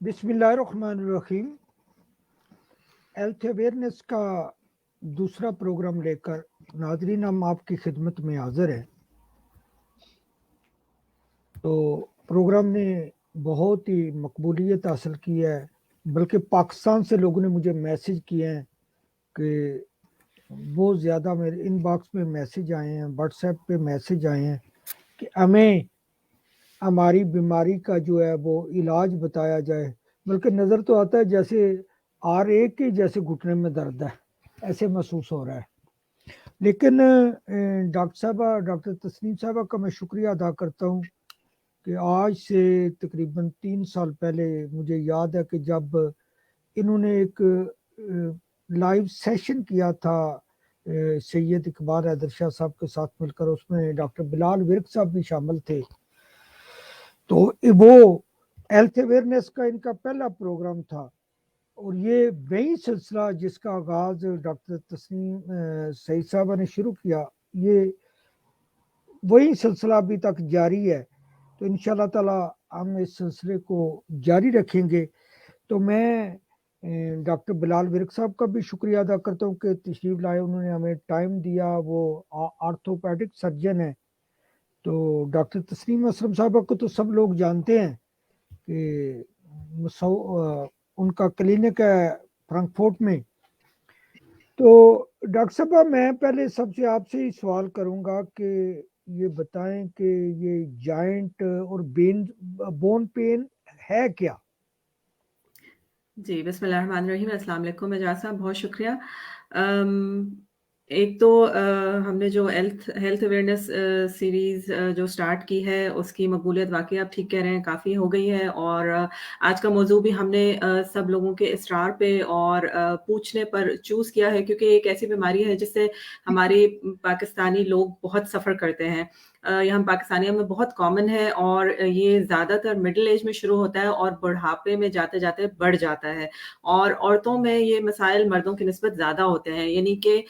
बिस्मिल्लाहिर्रहमानिर्रहीम। Health awareness का दूसरा प्रोग्राम लेकर नाजरीन हम आपकी खिदमत में हाजिर हैं। तो प्रोग्राम ने बहुत ही मकबूलियत हासिल की है, बल्कि पाकिस्तान से लोगों ने मुझे मैसेज किए हैं कि बहुत ज़्यादा मेरे इनबॉक्स में मैसेज आए हैं, व्हाट्सएप पे मैसेज आए हैं कि हमें हमारी बीमारी का जो है वो इलाज बताया जाए। बल्कि नज़र तो आता है जैसे आर एक के जैसे घुटने में दर्द है, ऐसे महसूस हो रहा है। लेकिन डॉक्टर साहबा, डॉक्टर तस्नीम साहबा का मैं शुक्रिया अदा करता हूँ कि आज से तकरीबन 3 साल पहले मुझे याद है कि जब इन्होंने एक लाइव सेशन किया था सैयद इकबाल हैदर शाह साहब के साथ मिलकर, उसमें डॉक्टर बिलाल विर्क साहब भी शामिल थे। तो वो हेल्थ अवेयरनेस का इनका पहला प्रोग्राम था, और ये वही सिलसिला जिसका आगाज डॉक्टर तस्नीम सईद साहबा ने शुरू किया, ये वही सिलसिला अभी तक जारी है। तो इंशाल्लाह ताला हम इस सिलसिले को जारी रखेंगे। तो मैं डॉक्टर बिलाल विर्क साहब का भी शुक्रिया अदा करता हूँ कि तशरीफ लाए, उन्होंने हमें टाइम दिया। वो आर्थोपैडिक सर्जन है। तो डॉक्टर तस्नीम असलम साहबा को तो सब लोग जानते हैं कि उनका क्लिनिक है फ्रैंकफर्ट में। तो डॉक्टर साहब, मैं पहले सबसे आपसे ही सवाल करूंगा कि ये बताएं कि ये जॉइंट और बोन पेन है क्या? जी, बिस्मिल्लाहिर्रहमानिर्रहीम। अस्सलाम वालेकुम एजाज साहब, बहुत शुक्रिया। एक तो हमने जो हेल्थ अवेयरनेस सीरीज़ जो स्टार्ट की है, उसकी मकबूलियत वाक़ई आप ठीक कह रहे हैं, काफ़ी हो गई है। और आज का मौज़ू भी हमने सब लोगों के इसरार पे और पूछने पर चूज़ किया है, क्योंकि एक ऐसी बीमारी है जिससे हमारे पाकिस्तानी लोग बहुत सफ़र करते हैं। ये हम पाकिस्तानियों में बहुत कॉमन है, और ये ज़्यादातर मिडल एज में शुरू होता है और बुढ़ापे में जाते-जाते बढ़ जाता है। और औरतों में ये मसाइल मर्दों की निस्बत ज़्यादा होते हैं, यानी कि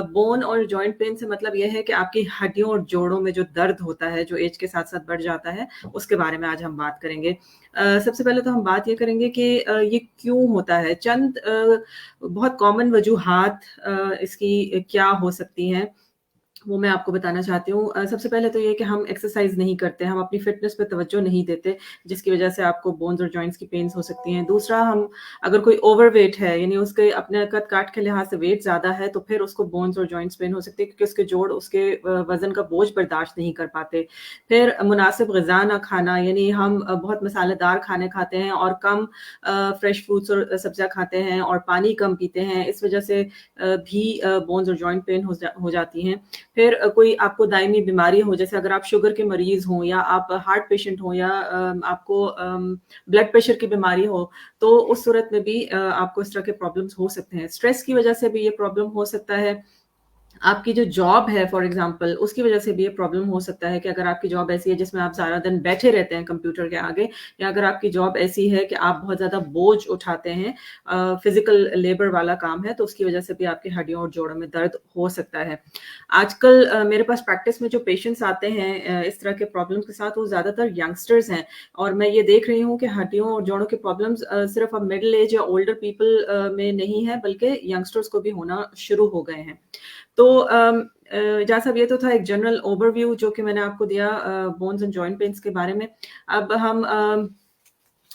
बोन और जॉइंट पेन से मतलब ये है कि आपकी हड्डियों और जोड़ों में जो दर्द होता है, जो एज के साथ-साथ बढ़ जाता है, उसके बारे में आज हम बात करेंगे। सबसे पहले तो हम बात ये करेंगे कि ये क्यों होता है? चंद बहुत कॉमन वजूहात इसकी क्या हो सकती हैं, वो मैं आपको बताना चाहती हूँ। सबसे पहले तो ये कि हम एक्सरसाइज़ नहीं करते, हम अपनी फ़िटनेस पे तवज्जो नहीं देते, जिसकी वज़ह से आपको बोन्स और जॉइंट्स की पेन्स हो सकती हैं। दूसरा, हम अगर कोई ओवरवेट है, यानी उसके अपने कद-काठ के लिहाज़ से वेट ज़्यादा है, तो फिर उसको बोन्स और जॉइंट्स पेन हो सकती है, क्योंकि उसके जोड़ उसके वज़न का बोझ बर्दाश्त नहीं कर पाते। फिर मुनासिब ग़िज़ा ना खाना, यानी हम बहुत मसालेदार खाने खाते हैं और कम फ्रेश फ्रूट्स और सब्ज़ियाँ खाते हैं और पानी कम पीते हैं। इस वज़ह से भी बोन्स और जॉइंट पेन हो जाती हैं। फिर कोई आपको दायमी बीमारी हो, जैसे अगर आप शुगर के मरीज़ हों, या आप हार्ट पेशेंट हों, या आपको ब्लड प्रेशर की बीमारी हो, तो उस सूरत में भी आपको इस तरह के प्रॉब्लम्स हो सकते हैं। स्ट्रेस की वज़ह से भी ये प्रॉब्लम हो सकता है। आपकी जो जॉब है फॉर एग्ज़ाम्पल, उसकी वज़ह से भी ये प्रॉब्लम हो सकता है कि अगर आपकी जॉब ऐसी है जिसमें आप सारा दिन बैठे रहते हैं कंप्यूटर के आगे, या अगर आपकी जॉब ऐसी है कि आप बहुत ज़्यादा बोझ उठाते हैं, फ़िज़िकल लेबर वाला काम है, तो उसकी वज़ह से भी आपकी हड्डियों और जोड़ों में दर्द हो सकता है। आजकल मेरे पास प्रैक्टिस में जो पेशेंट्स आते हैं इस तरह के प्रॉब्लम्स के साथ, वो ज़्यादातर यंगस्टर्स हैं, और मैं ये देख रही हूँ कि हड्डियों और जोड़ों के प्रॉब्लम्स सिर्फ़ अब मिडल एज या ओल्डर पीपल में नहीं है, बल्कि यंगस्टर्स को भी होना शुरू हो गए हैं। तो जहाँ साहब, ये तो था एक जनरल ओवरव्यू जो कि मैंने आपको दिया बोन्स एंड जॉइंट पेन्स के बारे में। अब हम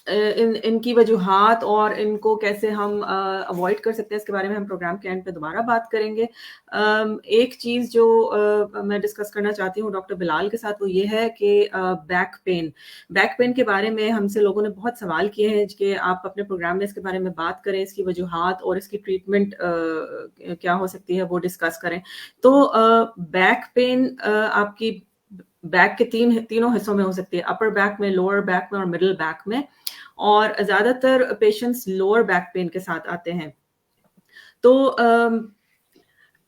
इनकी वजूहात और इनको कैसे हम अवॉइड कर सकते हैं, इसके बारे में हम प्रोग्राम के एंड पे दोबारा बात करेंगे। एक चीज़ जो मैं डिस्कस करना चाहती हूँ डॉक्टर बिलाल के साथ, वो ये है कि बैक पेन के बारे में हमसे लोगों ने बहुत सवाल किए हैं कि आप अपने प्रोग्राम में इसके बारे में बात करें, इसकी वजूहात और इसकी ट्रीटमेंट क्या हो सकती है, वो डिस्कस करें। तो बैक पेन आपकी बैक के तीनों हिस्सों में हो सकती है, अपर बैक में, लोअर बैक में और मिडल बैक में। और ज़्यादातर पेशेंट्स लोअर बैक पेन के साथ आते हैं। तो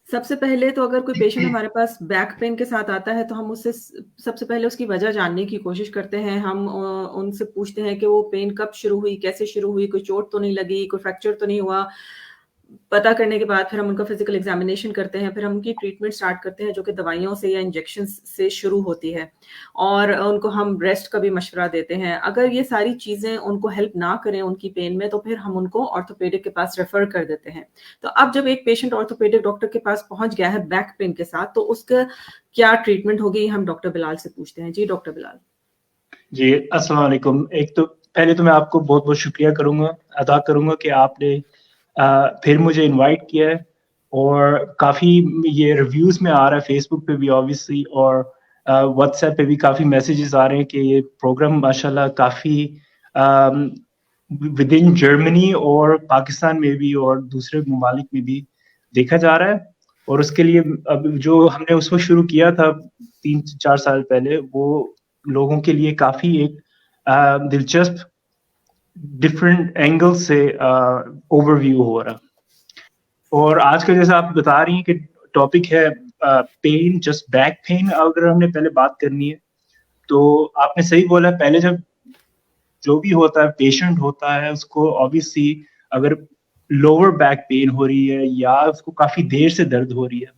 सबसे पहले तो अगर कोई पेशेंट हमारे पास बैक पेन के साथ आता है, तो हम उससे सबसे पहले उसकी वजह जानने की कोशिश करते हैं। हम उनसे पूछते हैं कि वो पेन कब शुरू हुई, कैसे शुरू हुई, कोई चोट तो नहीं लगी, कोई फ्रैक्चर तो नहीं हुआ। पता करने के बाद फिर हम उनका फिजिकल एग्जामिनेशन करते हैं, फिर हम उनकी ट्रीटमेंट स्टार्ट करते हैं जो कि दवाइयों से या इंजेक्शन से शुरू होती है, और उनको हम रेस्ट का भी मशवरा देते हैं। अगर ये सारी चीज़ें उनको हेल्प ना करें उनकी पेन में, तो फिर हम उनको ऑर्थोपेडिक के पास रेफर कर देते हैं। तो अब जब एक पेशेंट ऑर्थोपेडिक डॉक्टर के पास पहुंच गया है बैक पेन के साथ, तो उसका क्या ट्रीटमेंट होगी, हम डॉक्टर बिलाल से पूछते हैं। जी डॉक्टर बिलाल। जी, अस्सलाम वालेकुम। एक तो पहले तो मैं आपको बहुत-बहुत शुक्रिया अदा करूँगा कि आपने फिर मुझे इनवाइट किया है, और काफ़ी ये रिव्यूज़ में आ रहा है फेसबुक पे भी ऑब्वियसली, और व्हाट्सएप पे भी काफ़ी मैसेजेस आ रहे हैं कि ये प्रोग्राम माशाल्लाह काफ़ी विद इन जर्मनी और पाकिस्तान में भी और दूसरे ममालिक में भी देखा जा रहा है। और उसके लिए अब जो हमने उसको शुरू किया था 3-4 साल पहले, वो लोगों के लिए काफ़ी एक दिलचस्प डिफरेंट एंगल से ओवरव्यू हो रहा। और आज का जैसा आप बता रही हैं कि टॉपिक है पेन, जस्ट बैक पेन, अगर हमने पहले बात करनी है तो आपने सही बोला। पहले जब जो भी होता है पेशेंट होता है, उसको ऑब्वियसली अगर लोअर बैक पेन हो रही है या उसको काफी देर से दर्द हो रही है,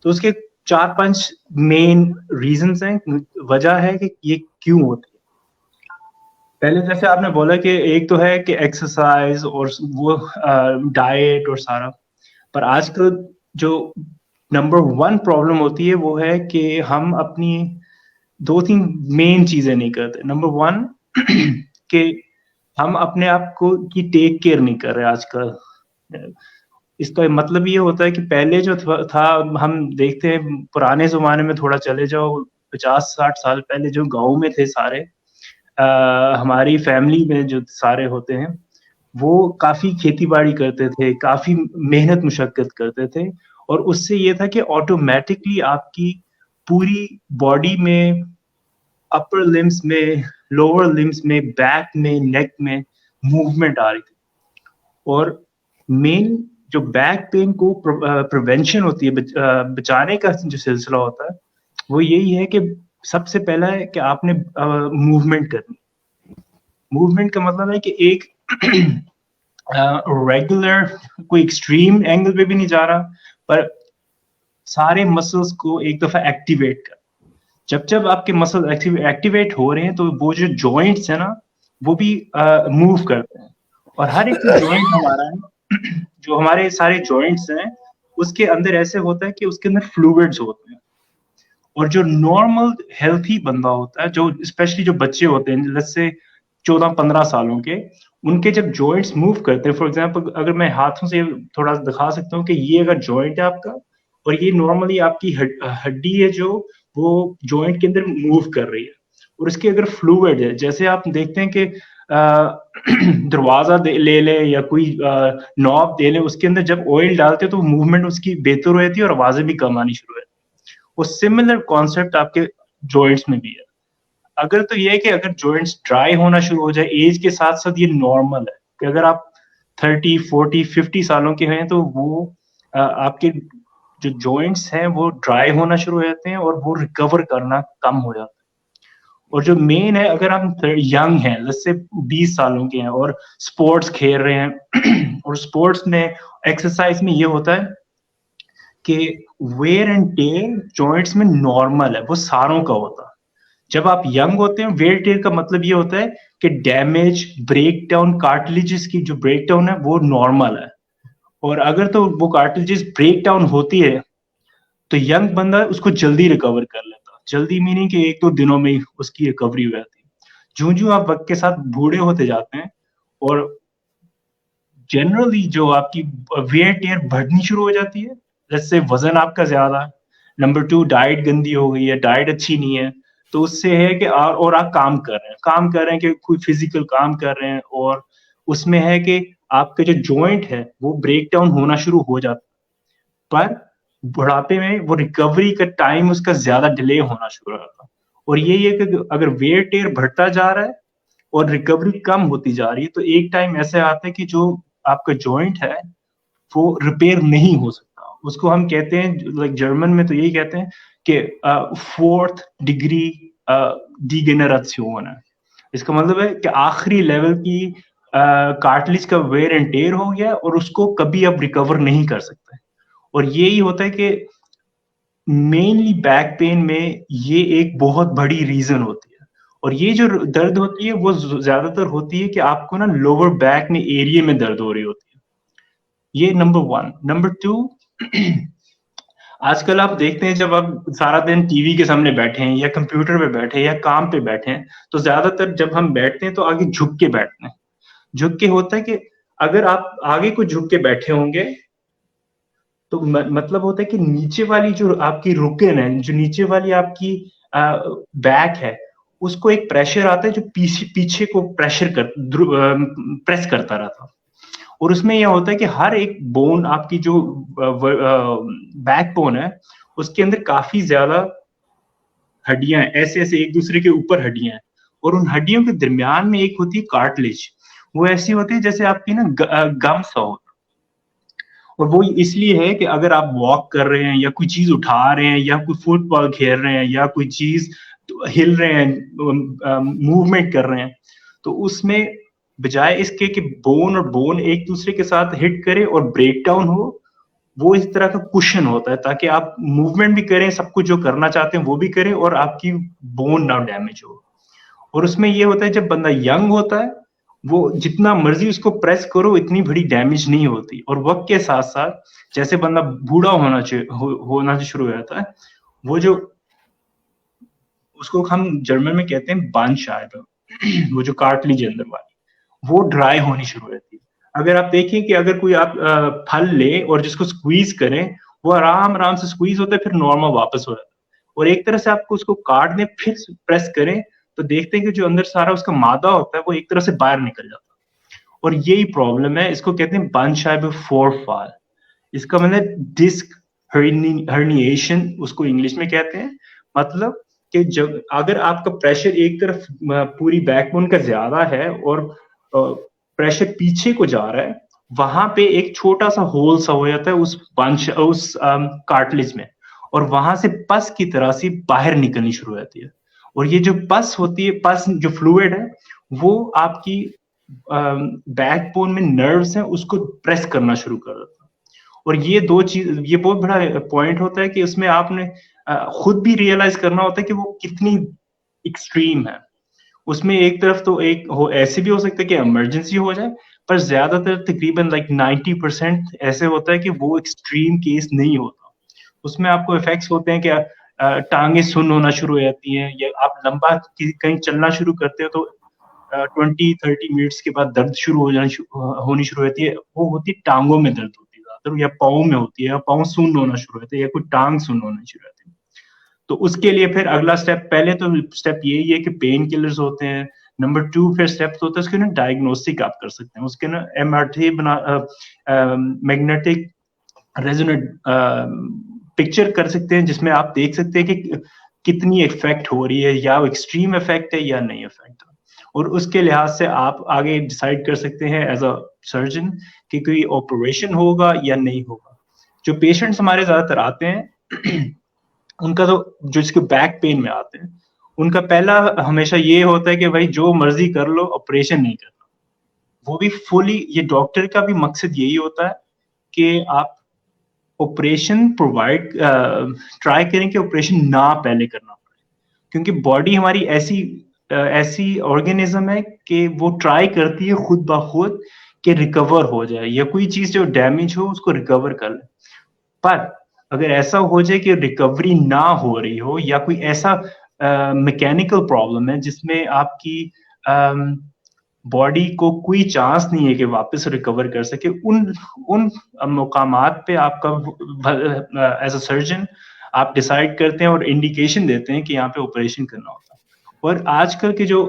तो उसके 4-5 मेन रीजंस हैं, वजह है कि ये क्यों होती है। पहले जैसे आपने बोला कि एक तो है कि एक्सरसाइज और वो डाइट और सारा, पर आजकल जो नंबर 1 प्रॉब्लम होती है वो है कि हम अपनी 2-3 मेन चीजें नहीं करते। नंबर 1 कि हम अपने आप को की टेक केयर नहीं कर रहे आजकल। इसका मतलब ये होता है कि पहले जो था, हम देखते हैं पुराने जमाने में, थोड़ा चले जाओ 50-60 साल पहले, जो गाँव में थे सारे, हमारी फैमिली में जो सारे होते हैं, वो काफ़ी खेती-बाड़ी करते थे, काफ़ी मेहनत मुशक्कत करते थे, और उससे ये था कि ऑटोमैटिकली आपकी पूरी बॉडी में, अपर लिम्स में, लोअर लिम्स में, बैक में, नेक में मूवमेंट आ रही थी। और मेन जो बैक पेन को प्रिवेंशन होती है, बचाने का जो सिलसिला होता है, वो यही है कि सबसे पहला है कि आपने मूवमेंट करनी। मूवमेंट का मतलब है कि एक रेगुलर, कोई एक्सट्रीम एंगल पे भी नहीं जा रहा, पर सारे मसल्स को एक दफा एक्टिवेट कर। जब आपके मसल एक्टिवेट हो रहे हैं, तो वो जो जॉइंट्स है ना, वो भी मूव करते हैं। और हर एक जॉइंट हमारा है, जो हमारे सारे जॉइंट्स हैं, उसके अंदर ऐसे होता है कि उसके अंदर फ्लूइड्स होते हैं। और जो नॉर्मल हेल्थी बंदा होता है, जो स्पेशली जो बच्चे होते हैं, जैसे 14-15 सालों के, उनके जब जॉइंट्स मूव करते हैं, फॉर एग्जांपल अगर मैं हाथों से थोड़ा दिखा सकता हूँ कि ये अगर जॉइंट है आपका, और ये नॉर्मली आपकी हड्डी है जो वो जॉइंट के अंदर मूव कर रही है, और उसके अगर फ्लूइड है, जैसे आप देखते हैं कि दरवाजा ले ले या कोई नॉब दे ले, उसके अंदर जब ऑयल डालते हैं तो मूवमेंट उसकी बेहतर हो जाती है और आवाजें भी कम आनी शुरू हो जाती है। वो सिमिलर कॉन्सेप्ट आपके जॉइंट्स में भी है। अगर तो ये है कि अगर जॉइंट्स ड्राई होना शुरू हो जाए एज के साथ साथ, ये नॉर्मल है कि अगर आप 30, 40, 50 सालों के हैं, तो वो आपके जो जॉइंट्स हैं वो ड्राई होना शुरू हो जाते हैं और वो रिकवर करना कम हो जाता है। और जो मेन है, अगर हम यंग हैं, जैसे 20 सालों के हैं और स्पोर्ट्स खेल रहे हैं और स्पोर्ट्स में एक्सरसाइज में ये होता है कि वेयर एंड टेयर जॉइंट्स में नॉर्मल है, वो सारों का होता है। जब आप यंग होते हैं, वेयर टेयर का मतलब ये होता है कि डैमेज, ब्रेक डाउन, कार्टिलेजेस की जो ब्रेक डाउन है वो नॉर्मल है। और अगर तो वो कार्टिलेजेस ब्रेक डाउन होती है, तो यंग बंदा उसको जल्दी रिकवर कर लेता। जल्दी मीनिंग कि 1-2 दिनों में ही उसकी रिकवरी हो जाती है। ज्यों-ज्यों आप वक्त के साथ बूढ़े होते जाते हैं, और जनरली जो आपकी वेयर टेयर बढ़नी शुरू हो जाती है, जैसे वजन आपका ज्यादा है, नंबर 2 डाइट गंदी हो गई है, डाइट अच्छी नहीं है, तो उससे है कि और आप काम कर रहे हैं कि कोई फिजिकल काम कर रहे हैं, और उसमें है कि आपके जो जॉइंट है वो ब्रेक डाउन होना शुरू हो जाता है। पर बुढ़ापे में वो रिकवरी का टाइम उसका ज्यादा डिले होना शुरू हो जाता है। और यही है कि अगर वेयर टेयर बढ़ता जा रहा है और रिकवरी कम होती जा रही है, तो एक टाइम ऐसे आता है कि जो आपका जॉइंट है वो रिपेयर नहीं हो सकता। उसको हम कहते हैं, लाइक जर्मन में तो यही कहते हैं कि 4th डिग्री डिजेनरेशन है। इसका मतलब है कि आखिरी लेवल की कार्टिलेज का वेयर एंड टेयर हो गया और उसको कभी अब रिकवर नहीं कर सकते। और यही होता है कि मेनली बैक पेन में ये एक बहुत बड़ी रीजन होती है। और ये जो दर्द होती है वो ज्यादातर होती है कि आपको ना लोअर बैक में एरिया में दर्द हो रही होती है। ये नंबर 1। नंबर 2, आजकल आप देखते हैं जब आप सारा दिन टीवी के सामने बैठे हैं या कंप्यूटर पे बैठे हैं या काम पे बैठे हैं, तो ज्यादातर जब हम बैठते हैं तो आगे झुक के बैठते हैं। झुक के होता है कि अगर आप आगे को झुक के बैठे होंगे तो मतलब होता है कि नीचे वाली जो आपकी रुकन है, जो नीचे वाली आपकी बैक है, उसको एक प्रेशर आता है जो पीछे को प्रेस करता रहता है। और उसमें यह होता है कि हर एक बोन आपकी जो बैक बोन है उसके अंदर काफी ज्यादा हड्डियां हैं, ऐसे ऐसे एक दूसरे के ऊपर हड्डियां हैं। और उन हड्डियों के दरमियान में एक होती है कार्टिलेज। वो ऐसी होती है जैसे आपकी ना गम सा होता। और वो इसलिए है कि अगर आप वॉक कर रहे हैं या कोई चीज उठा रहे हैं या कोई फुटबॉल खेल रहे हैं या कोई चीज हिल रहे हैं, मूवमेंट कर रहे हैं, तो उसमें बजाय इसके कि बोन और बोन एक दूसरे के साथ हिट करे और ब्रेक डाउन हो, वो इस तरह का कुशन होता है ताकि आप मूवमेंट भी करें, सब कुछ जो करना चाहते हैं वो भी करें और आपकी बोन ना डैमेज हो। और उसमें ये होता है जब बंदा यंग होता है वो जितना मर्जी उसको प्रेस करो इतनी बड़ी डैमेज नहीं होती। और वक्त के साथ साथ जैसे बंदा बूढ़ा होना शुरू हो जाता है, वो जो उसको हम जर्मन में कहते हैं बांशाइब, वो जो कार्टिलेज अंदर वाली, वो ड्राई होनी शुरू होती है। अगर आप देखें कि अगर कोई आप फल ले और जिसको स्क्वीज करें, वो आराम आराम से स्क्वीज होता है, फिर नॉर्मल वापस हो जाता है। और एक तरह से आपको उसको काट दें फिर प्रेस करें तो देखते हैं कि जो अंदर सारा उसका मादा होता है वो एक तरह से बाहर निकल जाता है। और यही प्रॉब्लम है, इसको कहते हैं बांशाइब फोरफाल। इसका मतलब डिस्क हर्निएशन उसको इंग्लिश में कहते हैं। मतलब कि जब अगर आपका प्रेशर एक तरफ पूरी बैकबोन का ज्यादा है और प्रेशर पीछे को जा रहा है, वहां पे एक छोटा सा होल सा हो जाता है उस कार्टिलेज में, और वहां से पस की तरह से बाहर निकलनी शुरू हो जाती है। और ये जो पस होती है, पस जो फ्लूइड है, वो आपकी बैकबोन में नर्व्स हैं उसको प्रेस करना शुरू कर देता है। और ये दो चीज, ये बहुत बड़ा पॉइंट होता है कि उसमें आपने खुद भी रियलाइज करना होता है कि वो कितनी एक्सट्रीम है। उसमें एक तरफ तो ऐसे भी हो सकता है कि इमरजेंसी हो जाए, पर ज्यादातर तकरीबन 90% ऐसे होता है कि वो एक्सट्रीम केस नहीं होता। उसमें आपको इफेक्ट्स होते हैं कि टांगे सुन्न होना शुरू हो जाती हैं, या आप लंबा कहीं चलना शुरू करते हो तो 20-30 मिनट्स के बाद दर्द होनी शुरू होती है। वो होती है टांगों में दर्द होती है ज्यादातर, या पाँव में होती है, या पाँव सुन्न होना शुरू होता है, या कोई टांग सुन्न होना शुरू होती है। तो उसके लिए फिर अगला स्टेप, पहले तो स्टेप यही है कि पेन किलर्स होते हैं। नंबर 2 फिर स्टेप्स होता है उसके ना डायग्नोस्टिक आप कर सकते हैं, उसके ना MRT मैग्नेटिक रेजोनेंट पिक्चर कर सकते हैं, जिसमें आप देख सकते हैं कि कितनी इफेक्ट हो रही है, या एक्सट्रीम इफेक्ट है या नहीं इफेक्ट है। और उसके लिहाज से आप आगे डिसाइड कर सकते हैं एज अ सर्जन कि कोई ऑपरेशन होगा या नहीं होगा। जो पेशेंट्स हमारे ज्यादातर आते हैं उनका तो जो इसके बैक पेन में आते हैं, उनका पहला हमेशा ये होता है कि भाई जो मर्जी कर लो, ऑपरेशन नहीं करना। वो भी फुली, ये डॉक्टर का भी मकसद यही होता है कि आप ऑपरेशन ट्राई करें कि ऑपरेशन ना पहले करना पड़े, क्योंकि बॉडी हमारी ऐसी ऑर्गेनिज्म है कि वो ट्राई करती है खुद ब खुद कि रिकवर हो जाए, या कोई चीज जो डैमेज हो उसको रिकवर कर ले। पर अगर ऐसा हो जाए कि रिकवरी ना हो रही हो, या कोई ऐसा मैकेनिकल प्रॉब्लम है जिसमें आपकी बॉडी को कोई चांस नहीं है कि वापस रिकवर कर सके, उन मकामात पे आपका एज अ सर्जन आप डिसाइड करते हैं और इंडिकेशन देते हैं कि यहाँ पे ऑपरेशन करना होता है। और आजकल के जो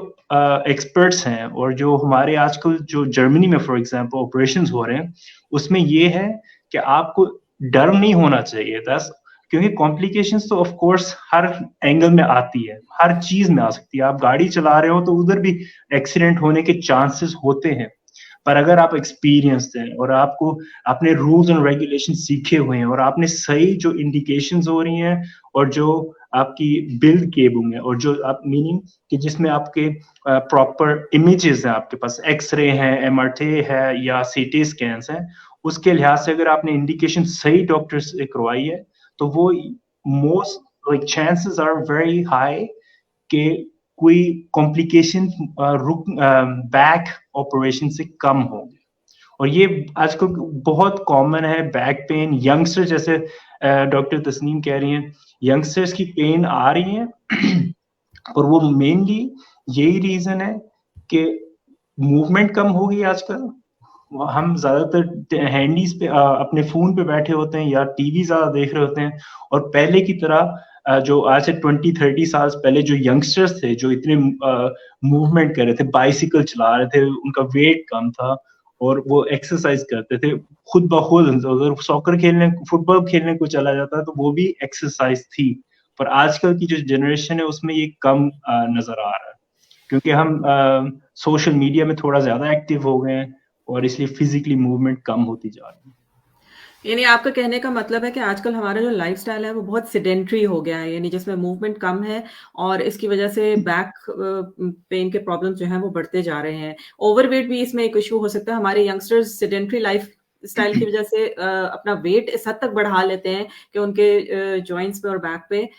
एक्सपर्ट्स हैं, और जो हमारे आजकल जो जर्मनी में फॉर एग्जांपल ऑपरेशंस हो रहे हैं, उसमें ये है कि आपको डर नहीं होना चाहिए बस, क्योंकि कॉम्प्लिकेशंस तो ऑफ कोर्स हर एंगल में आती है, हर चीज में आ सकती है। आप गाड़ी चला रहे हो तो उधर भी एक्सीडेंट होने के चांसेस होते हैं। पर अगर आप एक्सपीरियंस्ड हैं और आपको अपने रूल्स एंड रेगुलेशन सीखे हुए हैं, और आपने सही जो इंडिकेशंस हो रही हैं और जो आपकी बिल्ड किए होंगे, और जो आप मीनिंग कि जिसमें आपके प्रॉपर इमेजेस हैं, आपके पास एक्सरे हैं, एमआरटी है या सीटी स्कैन्स हैं, उसके लिहाज से अगर आपने इंडिकेशन सही डॉक्टर से करवाई है तो वो most like chances are very high कि कोई कॉम्प्लिकेशन बैक ऑपरेशन से कम होंगे। और ये आजकल बहुत कॉमन है बैक पेन, यंगस्टर जैसे डॉक्टर तस्नीम कह रही हैं, यंगस्टर्स की पेन आ रही है और वो मेनली यही रीजन है कि मूवमेंट कम हो गई आजकल। हम ज्यादातर हैंडीज पे अपने फोन पे बैठे होते हैं या टीवी ज्यादा देख रहे होते हैं, और पहले की तरह जो आज से 20-30 साल पहले जो यंगस्टर्स थे जो इतने मूवमेंट कर रहे थे, बाइसिकल चला रहे थे, उनका वेट कम था और वो एक्सरसाइज करते थे खुद ब खुद। अगर सॉकर खेलने, फुटबॉल खेलने को चला जाता तो वो भी एक्सरसाइज थी। पर आजकल की जो जनरेशन है उसमें ये कम नजर आ रहा है, क्योंकि हम सोशल मीडिया में थोड़ा ज्यादा एक्टिव हो गए हैं और इसलिए फिजिकली मूवमेंट कम होती जा रही है। यानी आपका कहने का मतलब है कि आजकल हमारा जो लाइफस्टाइल है वो बहुत सेडेंट्री हो गया है, यानी जिसमें मूवमेंट कम है और इसकी वजह से बैक पेन के प्रॉब्लम जो हैं वो बढ़ते जा रहे हैं। ओवरवेट भी इसमें एक इशू हो सकता है। हमारे यंगस्टर्स सेडेंट्री लाइफ स्टाइल की वजह से अपना वेट इस हद तक बढ़ा लेते हैं कि उनके जॉइंट्स पे और बैक पे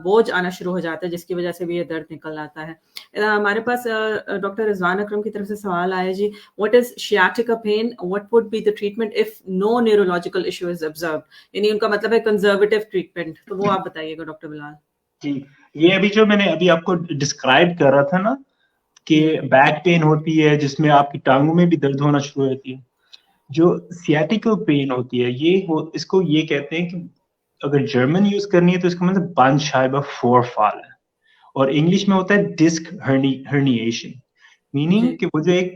बोझ आना शुरू हो जाता है, जिसकी वजह से भी ये दर्द निकल आता है। हमारे पास डॉक्टर रिजवान अकरम की तरफ से सवाल आया जी, what is sciatica pain, what would be the treatment if no neurological issue is observed? यानी उनका मतलब है कंजर्वेटिव ट्रीटमेंट, तो वो आप बताइएगा डॉक्टर बिलाल जी। ये अभी जो मैंने अभी आपको डिस्क्राइब कर रहा था ना कि बैक पेन होती है जिसमें आपकी टांगों में भी दर्द होना शुरू हो जाती है, जो सियाटिकल पेन होती है इसको ये कहते हैं कि अगर जर्मन यूज करनी है तो इसका मतलब बांधशाइबा फोरफॉल है, और इंग्लिश में होता है डिस्क हर्निएशन। मीनिंग कि वो जो एक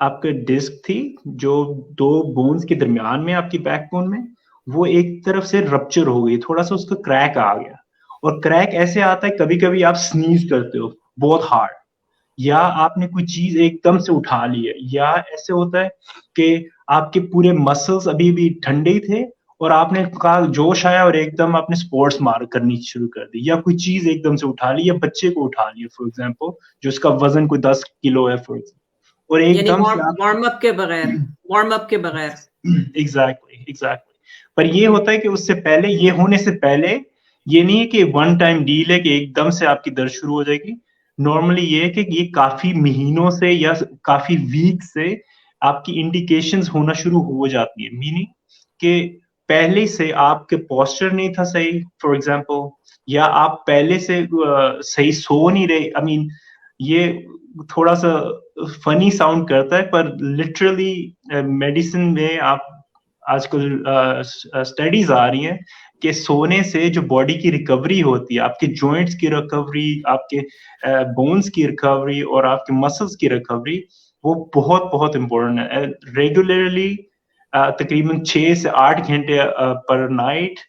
आपका डिस्क थी जो दो बोन्स के दरमियान में आपकी बैकबोन में, वो एक तरफ से रप्चर हो गई, थोड़ा सा उसका क्रैक आ गया। और क्रैक ऐसे आता है कभी कभी आप स्नीज करते हो बहुत हार्ड, या आपने कोई चीज एकदम से उठा ली है, या ऐसे होता है कि आपके पूरे मसल्स अभी भी ठंडे ही थे और आपने कहा जोश आया और एकदम आपने स्पोर्ट्स मार करनी शुरू कर दी, या कोई चीज एकदम से उठा ली, या बच्चे को उठा लिया फॉर एग्जांपल जो उसका वजन कोई 10 किलो है फॉर एग्जांपल, और एकदम से वार्म अप के बगैर एग्जैक्टली। पर ये होता है कि उससे पहले, ये होने से पहले, ये नहीं है कि वन टाइम डील है कि एकदम से आपकी दर्द शुरू हो जाएगी। नॉर्मली ये है कि ये काफी महीनों से या काफी वीक से आपकी इंडिकेशंस होना शुरू हो जाती है। मीनिंग कि पहले से आपके पोस्चर नहीं था सही फॉर एग्जांपल, या आप पहले से सही सो नहीं रहे। आई मीन ये थोड़ा सा फनी साउंड करता है पर लिटरली मेडिसिन में आप आजकल स्टडीज आ रही हैं कि सोने से जो बॉडी की रिकवरी होती है, आपके जॉइंट्स की रिकवरी, आपके बोन्स की रिकवरी और आपके मसल्स की रिकवरी, वो बहुत बहुत इंपॉर्टेंट है। रेगुलरली तकरीबन 6 से 8 घंटे पर नाइट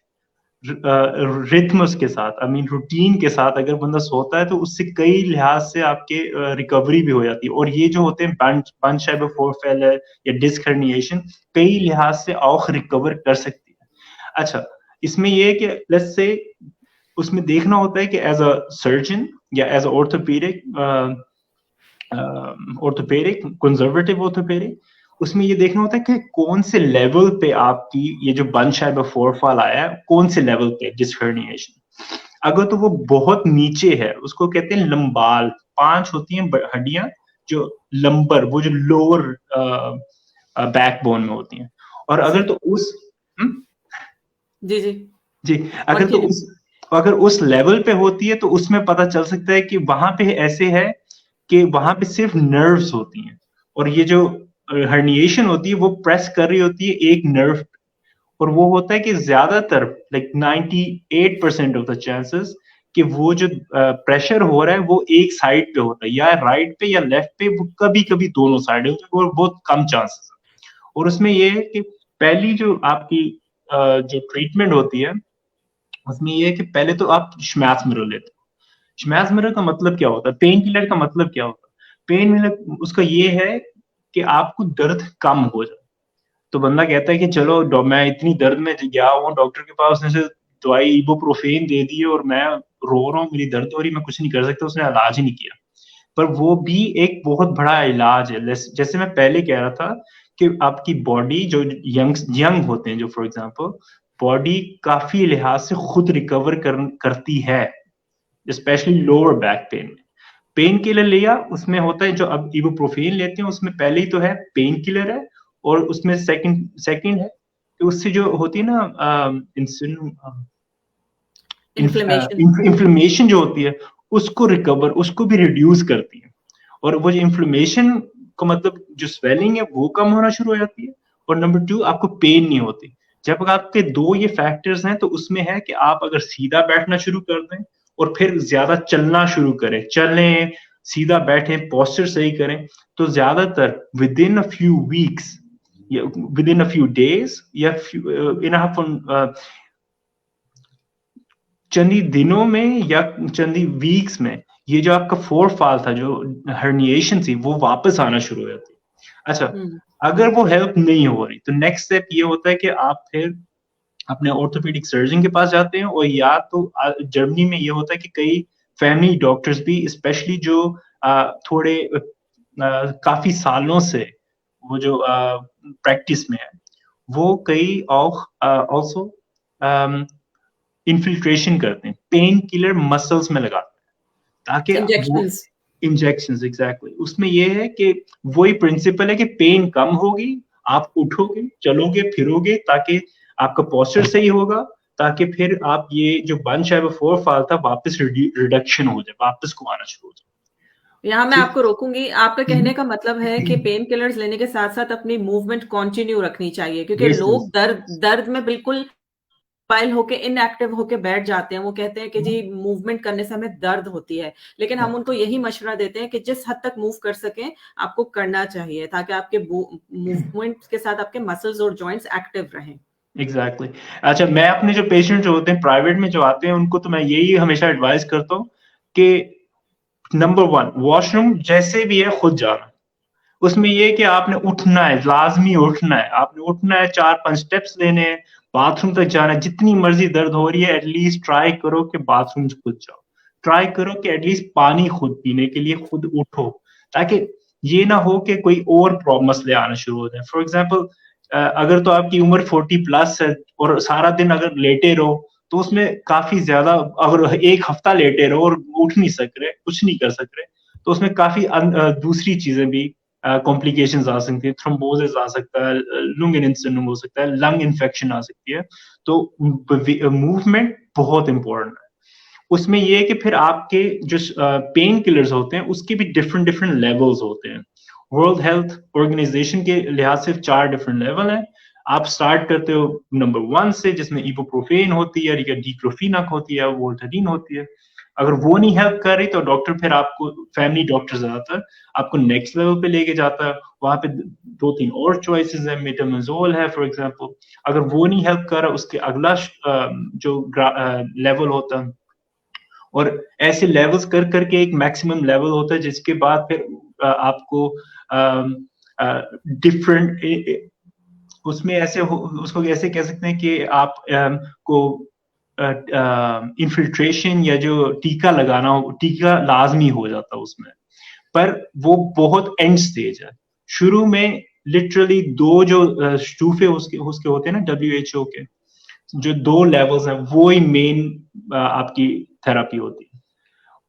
रिथम के साथ, आई मीन रूटीन के साथ अगर बंदा सोता है तो उससे कई लिहाज से आपके रिकवरी भी हो जाती है। और ये जो होते हैं बांधशाइबा फोरफॉल या डिस्क हर्निएशन, कई लिहाज से औख रिकवर कर सकती है। अच्छा, इसमें ये है कि लेट्स से उसमें देखना होता है कि एज अ सर्जन या as a orthopedic conservative orthopedic, उसमें ये देखना होता है कि कौन से लेवल पे आपकी ये जो बांधशाइबा फोरफॉल आया है, कौन से लेवल पे डिस्क हर्निएशन। अगर तो वो बहुत नीचे है, उसको कहते हैं लंबाल, 5 होती हैं हड्डियां जो लंबर, वो जो लोअर बैकबोन में होती हैं। और अगर तो उस जी अगर उस लेवल पे होती है तो उसमें पता चल सकता है कि वहां पे ऐसे है कि वहां पे सिर्फ नर्व्स होती हैं, और ये जो हर्निएशन होती है वो प्रेस कर रही होती है एक नर्व, और वो होता है कि ज्यादातर लाइक 98% ऑफ द चांसेस कि वो जो प्रेशर हो रहा है वो एक साइड पे होता है, या राइट पे या लेफ्ट पे, वो कभी कभी दोनों साइड होते हैं और बहुत कम चांसेस है। और उसमें ये है कि पहली जो आपकी जो ट्रीटमेंट होती है उसमें ये है कि पहले तो आप श्मैज़ लेते हो। श्मैज़ का मतलब क्या होता है, पेन किलर का मतलब क्या होता है? पेन किलर उसका ये है कि आपको दर्द कम हो जाए। तो बंदा कहता है कि चलो मैं इतनी दर्द में गया हूँ डॉक्टर के पास, उसने से दवाई इबुप्रोफेन दे दी है और मैं रो रहा हूँ, मेरी दर्द हो रही, मैं कुछ नहीं कर सकता, उसने इलाज ही नहीं किया। पर वो भी एक बहुत बड़ा इलाज है। जैसे मैं पहले कह रहा था कि आपकी बॉडी जो यंग होते हैं, जो फॉर एग्जांपल बॉडी काफी लिहाज से खुद रिकवर करती है, स्पेशली लोअर बैक पेन में। पेन किलर लिया, उसमें होता है जो अब इबुप्रोफेन लेते हैं, उसमें पहले ही तो है पेन किलर है, और उसमें सेकंड है कि उससे जो होती है ना इन्फ्लेमेशन। इन्फ्लेमेशन जो होती है उसको रिकवर, उसको भी रिड्यूस करती है। और वो जो इन्फ्लेमेशन का मतलब जो स्वेलिंग है वो कम होना शुरू हो जाती है, और नंबर 2 आपको पेन नहीं होती। जब आपके दो ये फैक्टर्स हैं तो उसमें है कि आप अगर सीधा बैठना शुरू कर दें और फिर ज्यादा चलना शुरू करें, चलें, सीधा बैठें, पोस्चर सही करें, तो ज्यादातर within a few weeks या within a few days या चंदी दिनों में या चंदी वीक्स में ये जो आपका फोर फॉल था, जो हर्निएशन थी, वो वापस आना शुरू हो जाती है। अच्छा, अगर वो हेल्प नहीं हो रही तो नेक्स्ट स्टेप ये होता है कि आप फिर अपने ऑर्थोपेडिक सर्जन के पास जाते हैं, और या तो जर्मनी में ये होता है कि कई फैमिली डॉक्टर्स भी, स्पेशली जो थोड़े काफी सालों से वो जो प्रैक्टिस में है, वो कई ऑल्सो इन्फिल्ट्रेशन करते हैं, पेन किलर मसल्स में लगाते हैं ताकि इंजेक्शंस। Injections, exactly. उसमें ये है कि वही प्रिंसिपल है कि पेन कम होगी, आप उठोगे, चलोगे, फिरोगे, ताकि आपका पोस्चर सही होगा, ताकि फिर आप ये जो बंच है वो फोर फॉल था वापस रिडक्शन हो जाए, वापस को आना शुरू हो जाए। यहाँ मैं आपको रोकूंगी। आपका कहने का मतलब है कि हम्म। पेन किलर्स लेने के साथ साथ अपनी मूवमेंट कंटिन्यू रखनी चाहिए, क्योंकि Yes, लोग yes. दर्द में बिल्कुल पायल होके इनएक्टिव होके बैठ जाते हैं। वो कहते हैं कि जी मूवमेंट करने से हमें दर्द होती है, लेकिन हम उनको यही मशवरा देते हैं कि जिस हद तक मूव कर सकें आपको करना चाहिए, ताकि आपके मूवमेंट के साथ आपके मसल्स और जॉइंट्स एक्टिव रहें। एग्जैक्टली अच्छा, मैं अपने जो पेशेंट जो होते हैं प्राइवेट में जो आते हैं उनको तो मैं यही हमेशा एडवाइस करता हूँ कि नंबर 1 वॉशरूम जैसे भी है खुद जाना। उसमें ये कि आपने उठना है, लाजमी उठना है, आपने उठना है, 4-5 स्टेप्स लेने हैं, बाथरूम तक जाना है। जितनी मर्जी दर्द हो रही है, एटलीस्ट ट्राई करो कि बाथरूम खुद जाओ, ट्राई करो कि एटलीस्ट पानी खुद पीने के लिए खुद उठो, ताकि ये ना हो कि कोई और मसले आना शुरू हो जाए। फॉर एग्जाम्पल अगर तो आपकी उम्र 40+ है और सारा दिन अगर लेटे रहो, तो उसमें काफी ज्यादा, अगर एक हफ्ता लेटे रहो और उठ नहीं सक रहे, कुछ नहीं कर सक रहे, तो उसमें काफी दूसरी चीजें भी कॉम्प्लिकेशंस आ सकती है, थ्रोम्बोसिस आ सकता है, लंग इंसिडेंट हो सकता है, लंग इन्फेक्शन आ सकती है। तो मूवमेंट बहुत इंपॉर्टेंट है। उसमें ये है कि फिर आपके जो पेन किलर्स होते हैं उसके भी डिफरेंट डिफरेंट लेवल्स होते हैं। वर्ल्ड हेल्थ ऑर्गेनाइजेशन के लिहाज से 4 डिफरेंट लेवल हैं। आप स्टार्ट करते हो नंबर 1 से, जिसमें इबुप्रोफेन होती है या डिक्लोफेनाक होती है, वोल्टारिन होती है। अगर वो नहीं हेल्प कर रही तो डॉक्टर फिर आपको, फैमिली डॉक्टर ज्यादातर आपको नेक्स्ट लेवल पे लेके जाता है। वहां पे 2-3 और चॉइसेस है, मेटामोजोल है फॉर एग्जांपल। अगर वो नहीं हेल्प कर रहा, उसके अगला जो लेवल होता है, और ऐसे लेवल्स कर करके एक मैक्सिमम लेवल होता है, जिसके बाद फिर आपको डिफरेंट उसमें ऐसे उसको ऐसे कह सकते हैं कि आप को इन्फिल्ट्रेशन या जो टीका लगाना हो, टीका लाजमी हो जाता है उसमें, पर वो बहुत एंड स्टेज है। शुरू में लिटरली 2 जो स्टूफे उसके उसके होते हैं ना WHO के, जो 2 लेवल्स हैं, वो ही मेन आपकी थेरापी होती है।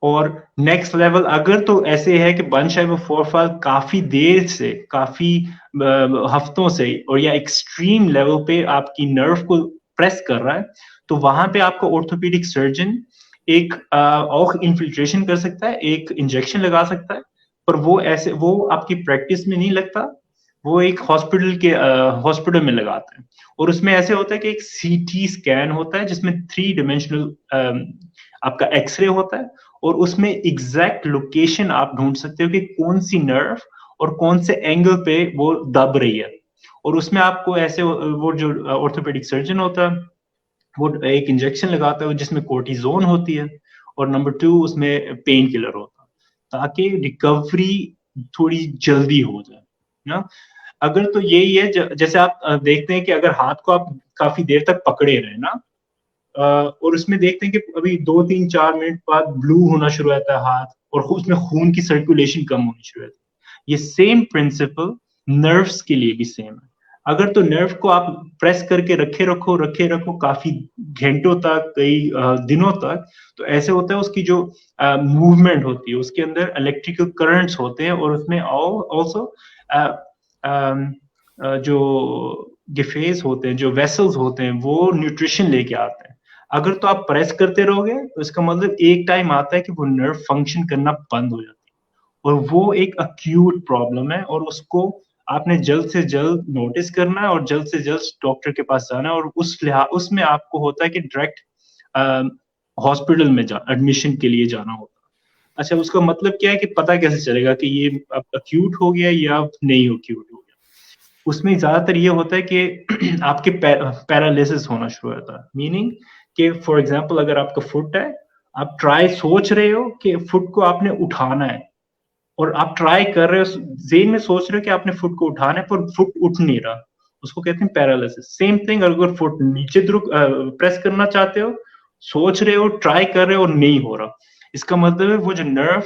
और नेक्स्ट लेवल अगर तो ऐसे है कि बंच है वो फोरफॉल काफी देर से, काफी हफ्तों से, और या एक्सट्रीम लेवल पे आपकी नर्व को प्रेस कर रहा है, तो वहां पे आपको ऑर्थोपेडिक सर्जन एक और इन्फिल्ट्रेशन कर सकता है, एक इंजेक्शन लगा सकता है, पर वो आपकी प्रैक्टिस में नहीं लगता, वो एक हॉस्पिटल में लगाते हैं। और उसमें ऐसे होता है कि एक CT स्कैन होता है जिसमें 3 डायमेंशनल आपका एक्सरे होता है, और उसमें एग्जैक्ट लोकेशन आप ढूंढ सकते हो कि कौन सी नर्व और कौन से एंगल पे वो दब रही है। और उसमें आपको ऐसे वो जो ऑर्थोपेडिक सर्जन होता है वो एक इंजेक्शन लगाता है जिसमें कोर्टिजोन होती है, और नंबर 2 उसमें पेन किलर होता है, ताकि रिकवरी थोड़ी जल्दी हो जाए ना। अगर तो यही है, जैसे आप देखते हैं कि अगर हाथ को आप काफी देर तक पकड़े रहे ना, और उसमें देखते हैं कि अभी 2-3-4 मिनट बाद ब्लू होना शुरू होता है हाथ, और उसमें खून की सर्कुलेशन कम होनी शुरू होती है। ये सेम प्रिंसिपल नर्व्स के लिए भी सेम है। अगर तो नर्व को आप प्रेस करके रखे रखो काफी घंटों तक, कई दिनों तक, तो ऐसे होता है उसकी जो मूवमेंट होती है, उसके अंदर इलेक्ट्रिकल करंट्स होते हैं, और उसमें ऑल्सो जो गिफेस होते हैं, जो वेसल्स होते हैं, वो न्यूट्रिशन लेके आते हैं। अगर तो आप प्रेस करते रहोगे तो इसका मतलब एक टाइम आता है कि वो नर्व फंक्शन करना बंद हो जाती है, और वो एक अक्यूट प्रॉब्लम है, और उसको आपने जल्द से जल्द नोटिस करना है और जल्द से जल्द डॉक्टर के पास जाना है, और उसमें आपको होता है कि डायरेक्ट हॉस्पिटल में एडमिशन के लिए जाना होता है। अच्छा, उसका मतलब क्या है कि पता कैसे चलेगा कि ये अक्यूट हो गया या नहीं अक्यूट हो गया? उसमें ज्यादातर ये होता है कि आपके पैरालिसिस होना शुरू होता है। मीनिंग कि फॉर एग्जांपल अगर आपका फुट है, आप सोच रहे हो कि फुट को आपने उठाना है, और आप ट्राई कर रहे हो, ज़हन में सोच रहे हो कि आपने फुट को उठाना है, पर फुट उठ नहीं रहा, उसको कहते हैं पैरालिसिस। सेम थिंग, अगर फुट नीचे प्रेस करना चाहते हो, सोच रहे हो, ट्राई कर रहे हो और नहीं हो रहा, इसका मतलब है वो जो नर्व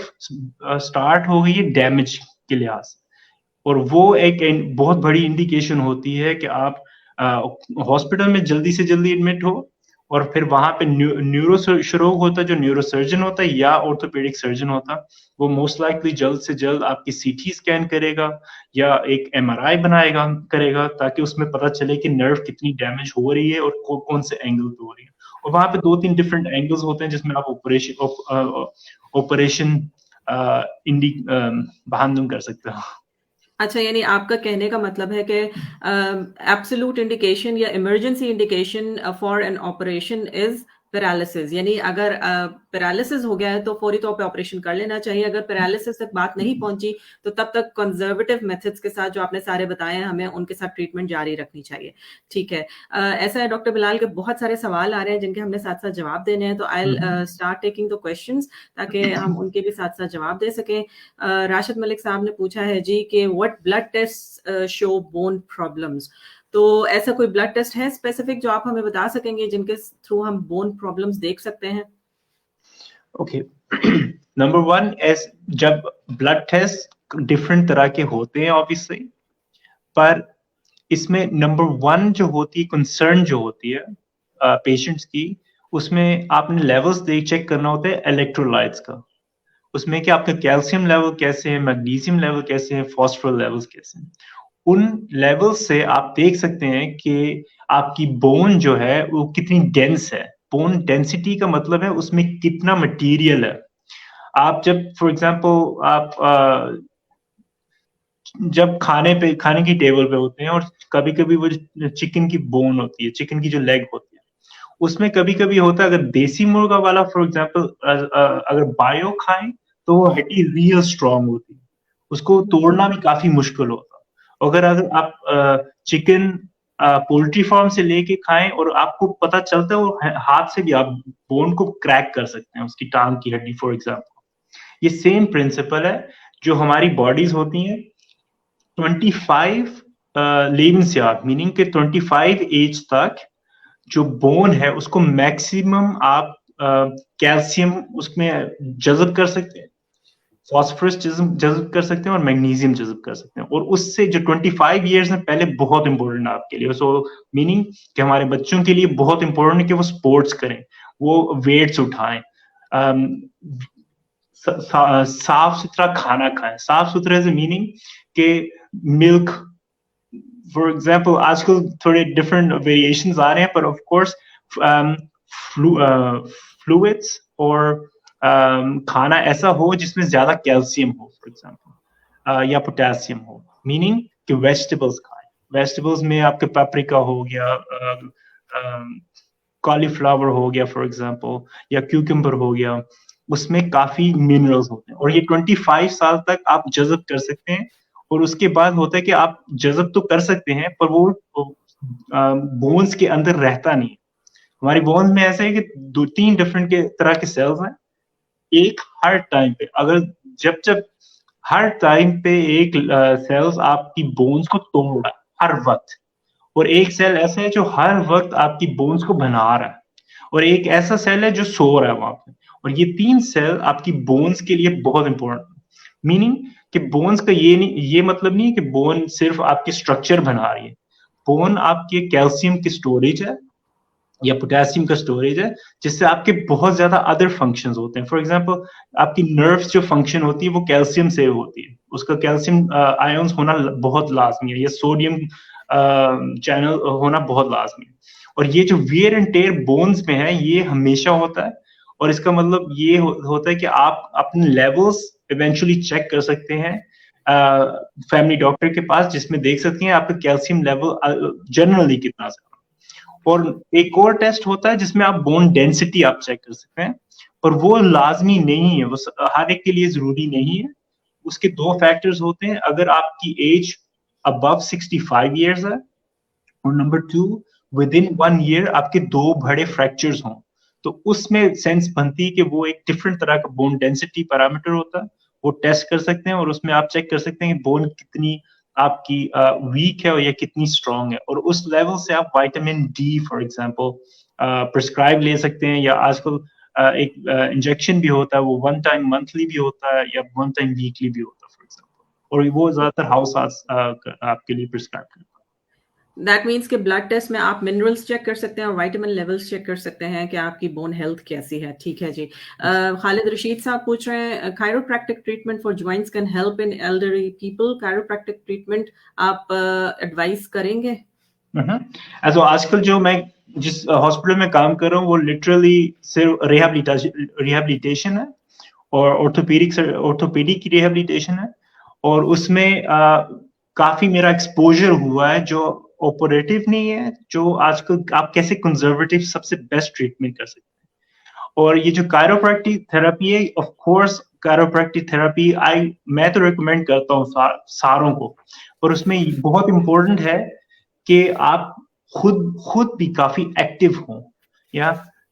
स्टार्ट हो गई है डैमेज के लिहाज से, और वो एक बहुत बड़ी इंडिकेशन होती है कि आप हॉस्पिटल में जल्दी से जल्दी एडमिट हो, और फिर वहां पे न्यूरोसर्जन होता है, जो न्यूरोसर्जन होता है या ऑर्थोपेडिक सर्जन होता है, वो मोस्ट लाइकली जल्द से जल्द आपकी सीटी स्कैन करेगा या एक एमआरआई करेगा, ताकि उसमें पता चले कि नर्व कितनी डैमेज हो रही है और कौन से एंगल पे हो रही है। और वहां पे 2-3 डिफरेंट एंगल्स होते हैं जिसमें आप ऑपरेशन बहान कर सकते हो। अच्छा, यानी आपका कहने का मतलब है कि एब्सोल्यूट इंडिकेशन या emergency indication for an operation is paralysis. यानी अगर पैरालिसिस हो गया है तो फौरी तौर पे ऑपरेशन कर लेना चाहिए। अगर पैरालिसिस तक बात नहीं पहुंची तो तब तक कंजर्वेटिव मेथड्स के साथ जो आपने सारे बताए हैं, हमें उनके साथ ट्रीटमेंट जारी रखनी चाहिए। ठीक है, ऐसा है डॉक्टर बिलाल के बहुत सारे सवाल आ रहे हैं जिनके हमने साथ साथ जवाब देने हैं, तो I start taking the questions ताकि हम उनके भी साथ साथ जवाब दे सकें। राशिद मलिक साहब ने पूछा है जी कि what blood test show bone problems. तो ऐसा कोई ब्लड टेस्ट है स्पेसिफिक जो आप हमें बता सकेंगे जिनके थ्रू हम बोन प्रॉब्लम्स देख सकते हैं? ओके, नंबर 1, जब ब्लड टेस्ट डिफरेंट तरह के होते हैं ऑब्वियसली, पर इसमें नंबर 1 जो होती है, कंसर्न जो होती है पेशेंट्स की, उसमें आपने लेवल्स चेक करना होता है इलेक्ट्रोलाइट्स का। उसमें कि आपका कैल्शियम लेवल कैसे है, मैग्नीशियम लेवल कैसे है, फॉस्फोरस लेवल्स कैसे हैं। उन लेवल से आप देख सकते हैं कि आपकी बोन जो है वो कितनी डेंस है। बोन डेंसिटी का मतलब है उसमें कितना मटेरियल है। आप जब फॉर एग्जांपल आप जब खाने की टेबल पे होते हैं, और कभी-कभी वो चिकन की बोन होती है, चिकन की जो लेग होती है, उसमें कभी-कभी होता है, अगर देसी मुर्गा वाला फॉर एग्जांपल अगर बायो खाएं तो वो हड्डी रियल स्ट्रांग होती है, उसको तोड़ना भी काफी मुश्किल होता है। अगर आप चिकन पोल्ट्री फार्म से लेके खाएं और आपको पता चलता है, वो हाथ से भी आप बोन को क्रैक कर सकते हैं, उसकी टांग की हड्डी फॉर एग्जांपल। ये सेम प्रिंसिपल है जो हमारी बॉडीज होती हैं। 25 लेवेंसयार मीनिंग के 25 एज तक जो बोन है उसको मैक्सिमम आप कैल्शियम उसमें जज़ब कर सकते हैं, फॉस्फोरस जज़ब कर सकते हैं और मैग्नीशियम जज़ब कर सकते हैं। और उससे जो 25 इयर्स में पहले बहुत इंपॉर्टेंट है आपके लिए। सो मीनिंग कि हमारे बच्चों के लिए बहुत इंपॉर्टेंट है कि वो स्पोर्ट्स करें, वो वेट्स उठाएं, साफ सुथरा खाना खाएं। साफ सुथरा से मीनिंग के मिल्क फॉर एग्जांपल, आजकल थोड़े डिफरेंट वेरिएशंस आ रहे हैं, पर ऑफ कोर्स फ्लूइड्स और खाना ऐसा हो जिसमें ज्यादा कैल्शियम हो फॉर एग्जांपल, या पोटेशियम हो। मीनिंग कि वेजिटेबल्स खाएं। वेजिटेबल्स में आपके पेपरिका हो गया, कॉलीफ्लावर हो गया फॉर एग्जांपल, या क्यूकम्बर हो गया, उसमें काफी मिनरल्स होते हैं। और ये 25 साल तक आप जज़ब कर सकते हैं। और उसके बाद होता है कि आप जज़ब तो कर सकते हैं, पर वो बोन्स के अंदर रहता नहीं। हमारी बोन्स में ऐसा है कि 2-3 डिफरेंट के तरह के सेल्स हैं। एक हर टाइम पे, अगर जब हर टाइम पे एक सेल्स आपकी बोन्स को तोड़ रहा है हर वक्त, और एक सेल ऐसा है जो हर वक्त आपकी बोन्स को बना रहा है। और एक ऐसा सेल है जो सो रहा है वहां पे, और ये 3 सेल आपकी बोन्स के लिए बहुत इंपॉर्टेंट है। मीनिंग कि बोन्स का ये मतलब नहीं है कि बोन सिर्फ आपके स्ट्रक्चर बना रही है, बोन आपके कैल्शियम की स्टोरेज है या पोटेशियम का स्टोरेज है, जिससे आपके बहुत ज्यादा अदर फंक्शंस होते हैं। फॉर एग्जांपल आपकी नर्व्स जो फंक्शन होती है वो कैल्शियम से होती है, उसका कैल्शियम आयंस होना बहुत लाजमी है, या सोडियम चैनल होना बहुत लाजमी है। और ये जो वियर एंड टेयर बोन्स में है ये हमेशा होता है, और इसका मतलब ये होता है कि आप अपने लेवल्स इवेंचुअली चेक कर सकते हैं फैमिली डॉक्टर के पास, जिसमें देख सकते हैं आपका कैल्शियम लेवल जनरली कितना है। और एक और टेस्ट होता है जिसमें आप बोन डेंसिटी आप चेक कर सकते हैं, पर वो लाजमी नहीं है, वो हर एक के लिए जरूरी नहीं है। उसके 2 फैक्टर्स होते हैं, अगर आपकी एज अबव 65 इयर्स है, और नंबर 2 विद इन 1 ईयर आपके 2 बड़े फ्रैक्चर्स हों, तो उसमें सेंस बनती है कि वो एक डिफरेंट तरह का बोन डेंसिटी पैरामीटर होता है, वो टेस्ट कर सकते हैं, और उसमें आप चेक कर सकते हैं कि बोन कितनी आपकी वीक है या कितनी स्ट्रांग है, और उस लेवल से आप vitamin D for example prescribe ले सकते हैं, या आजकल एक इंजेक्शन भी होता है, वो 1 टाइम मंथली भी होता है या 1 टाइम वीकली भी होता है फॉर एग्जांपल, और वो ज्यादातर हाउस आपके लिए प्रिस्क्राइब करता है। दैट मीन्स कि ब्लड टेस्ट में आप मिनरल्स चेक कर सकते हैं और विटामिन लेवल्स चेक कर सकते हैं कि आपकी बोन हेल्थ कैसी है। ठीक है जी। खालिद रशीद साहब पूछ रहे हैं, chiropractic treatment for joints can help in elderly people, chiropractic treatment आप एडवाइस करेंगे? तो आजकल जो मैं जिस हॉस्पिटल में काम कर रहा हूँ वो लिटरली सिर्फ रिहैबिलिटेशन है, और ऑर्थोपेडिक की रिहैबिलिटेशन है, और उसमें काफी मेरा एक्सपोजर हुआ है, जो ऑपरेटिव नहीं है, जो आजकल आप कैसे कंजर्वेटिव सबसे बेस्ट ट्रीटमेंट कर सकते हैं। और ये जो कायरोप्रैक्टिक थेरेपी है, ऑफ कोर्स कायरोप्रैक्टिक थेरेपी मैं तो रिकमेंड करता हूँ सारों को, और उसमें बहुत इंपॉर्टेंट है कि आप खुद भी काफी एक्टिव हों, या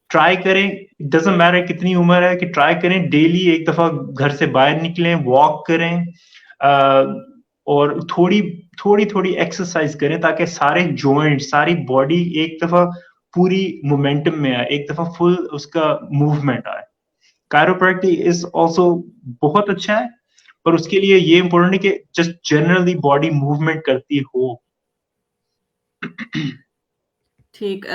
ट्राई करें, डजंट मैटर कितनी उम्र है, कि ट्राई करें डेली एक दफा घर से बाहर निकलें, वॉक करें, और थोड़ी एक्सरसाइज करें, ताकि सारे जॉइंट सारी बॉडी एक दफा पूरी मोमेंटम में आए, एक दफा फुल उसका मूवमेंट आए। कायरोप्रैक्टिक इज ऑल्सो बहुत अच्छा है, पर उसके लिए ये इंपॉर्टेंट है कि जस्ट जनरली बॉडी मूवमेंट करती हो। ठीक।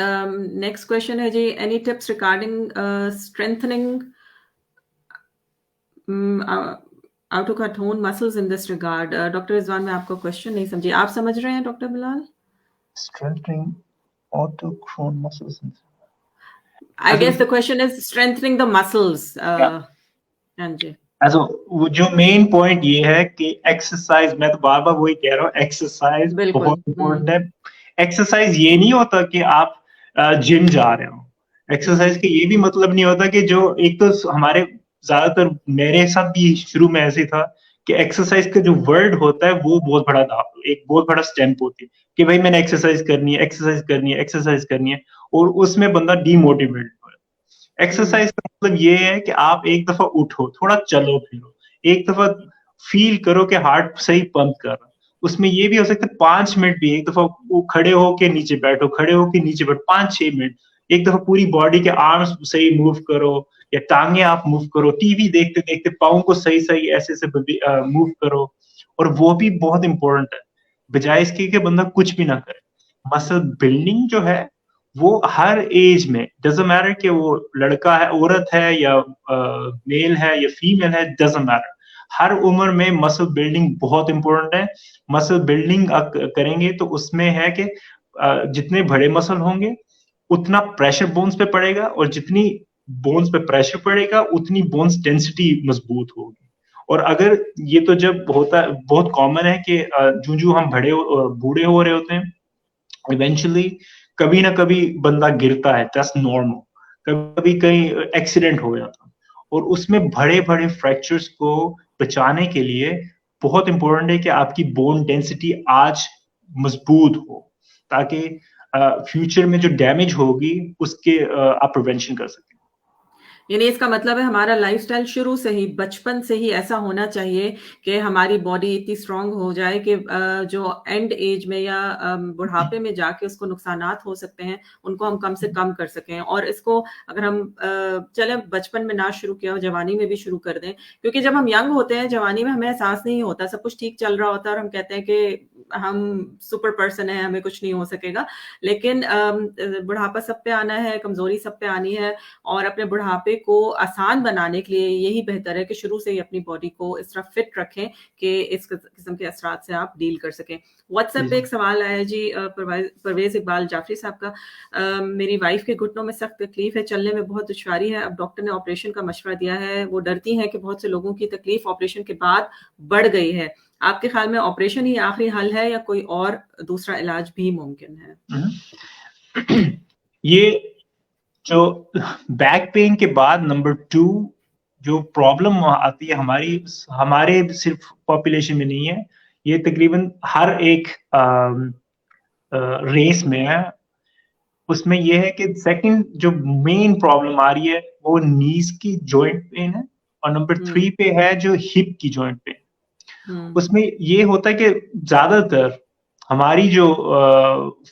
नेक्स्ट क्वेश्चन है जी, any tips regarding strengthening autocatone muscles in this regard? Doctor Rizwan, मैं आपका क्वेश्चन नहीं समझी, आप समझ रहे हैं doctor Bilal? Strengthening autocatone muscles. I guess the question is strengthening the muscles. हाँ जी। वो जो मेन पॉइंट ये है कि एक्सरसाइज, मैं तो बार बार वही कह रहा हूँ, एक्सरसाइज बहुत इम्पोर्टेंट है। एक्सरसाइज ये नहीं होता कि आप जिम जा रहे हो, एक्सरसाइज का ये भी मतलब नहीं होता कि जो एक तो हमारे ज्यादातर मेरे साथ भी शुरू में ऐसे था कि एक्सरसाइज का जो वर्ड होता है वो बहुत बड़ा एक बहुत बड़ा स्टैम्प होती है कि भाई मैंने एक्सरसाइज करनी है, एक्सरसाइज करनी है, एक्सरसाइज करनी है, और उसमें बंदा डीमोटिवेट हो। एक्सरसाइज का मतलब ये है कि आप एक दफा उठो, थोड़ा चलो फिरो, एक दफा फील करो कि हार्ट सही पंप कर रहा। उसमें ये भी हो सकता है 5 मिनट भी, एक दफा खड़े होके नीचे बैठो, खड़े होके नीचे बैठो, 5-6 मिनट, एक दफा पूरी बॉडी के आर्म्स सही मूव करो, या टांगे आप मूव करो, टीवी देखते देखते पाँव को सही सही ऐसे मूव करो। और वो भी बहुत इंपॉर्टेंट है, बजाय इसके कि बंदा कुछ भी ना करे। मसल बिल्डिंग जो है वो हर एज में, डजंट मैटर कि वो लड़का है, औरत है, या मेल है या फीमेल है, डजंट मैटर, हर उम्र में मसल बिल्डिंग बहुत इंपॉर्टेंट है। मसल बिल्डिंग करेंगे तो उसमें है कि जितने बड़े मसल होंगे उतना प्रेशर बोन्स पे पड़ेगा, और जितनी बोन्स पे प्रेशर पड़ेगा उतनी बोन्स डेंसिटी मजबूत होगी। और अगर ये तो जब होता है, बहुत कॉमन है कि जो हम बूढ़े हो रहे होते हैं, इवेंचुअली कभी ना कभी बंदा गिरता है, दैट्स नॉर्मल, कभी कहीं एक्सीडेंट हो जाता, और उसमें बड़े बड़े फ्रैक्चर्स को बचाने के लिए बहुत इंपॉर्टेंट है कि आपकी बोन डेंसिटी आज मजबूत हो, ताकि फ्यूचर में जो डैमेज होगी उसके आप प्रिवेंशन कर सकें। यानी इसका मतलब है हमारा लाइफस्टाइल शुरू से ही, बचपन से ही ऐसा होना चाहिए कि हमारी बॉडी इतनी स्ट्रांग हो जाए कि जो एंड एज में या बुढ़ापे में जाके उसको नुकसानात हो सकते हैं, उनको हम कम से कम कर सकें। और इसको अगर हम चले बचपन में ना शुरू किया हो, जवानी में भी शुरू कर दें, क्योंकि जब हम यंग होते हैं, जवानी में हमें एहसास नहीं होता, सब कुछ ठीक चल रहा होता है और हम कहते हैं कि हम सुपर पर्सन है, हमें कुछ नहीं हो सकेगा। लेकिन बुढ़ापा सब पे आना है, कमजोरी सब पे आनी है, और अपने बुढ़ापे को आसान बनाने के लिए यही बेहतर है कि शुरू से ही अपनी बॉडी को इस तरह फिट रखें कि इस किस्म के असरात से आप डील कर सकें। व्हाट्सएप पे एक सवाल आया जी परवेज इकबाल जाफरी साहब का। मेरी वाइफ के घुटनों में सख्त तकलीफ है, चलने में बहुत दुश्वारी है, अब डॉक्टर ने ऑपरेशन का मशवरा दिया है, वो डरती हैं कि बहुत से लोगों की तकलीफ ऑपरेशन के बाद बढ़ गई है। आपके ख्याल में ऑपरेशन ही आखिरी हल है या कोई और दूसरा इलाज भी मुमकिन है? ये जो बैक पेन के बाद नंबर 2 जो प्रॉब्लम आती है हमारे सिर्फ पॉपुलेशन में नहीं है, ये तकरीबन हर एक रेस में है। उसमें ये है कि सेकंड जो मेन प्रॉब्लम आ रही है वो नीज की जॉइंट पेन है, और नंबर 3 पे है जो हिप की जॉइंट पेन। उसमें ये होता है कि ज्यादातर हमारी जो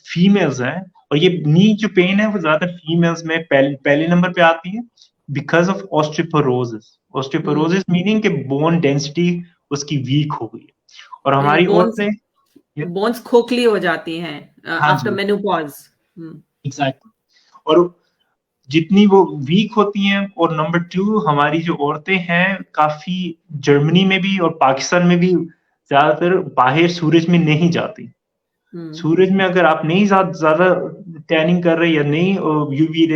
फीमेल्स हैं, और ये नी जो पेन है वो ज्यादा फीमेल्स में पहले नंबर पे आती है बिकॉज ऑफ ऑस्टियोपोरोसिस मीनिंग कि बोन डेंसिटी उसकी वीक हो गई है। और हमारी औरतें बोन्स खोखली हो जाती हैं आफ्टर मेनोपॉज। एग्जैक्टली, और जितनी वो वीक होती हैं। और नंबर 2 हमारी जो औरतें हैं काफी जर्मनी में भी और पाकिस्तान में भी ज्यादातर बाहर सूरज में नहीं जाती। सूरज में अगर आप नहीं ज्यादा टैनिंग कर रहे या नहीं यूवी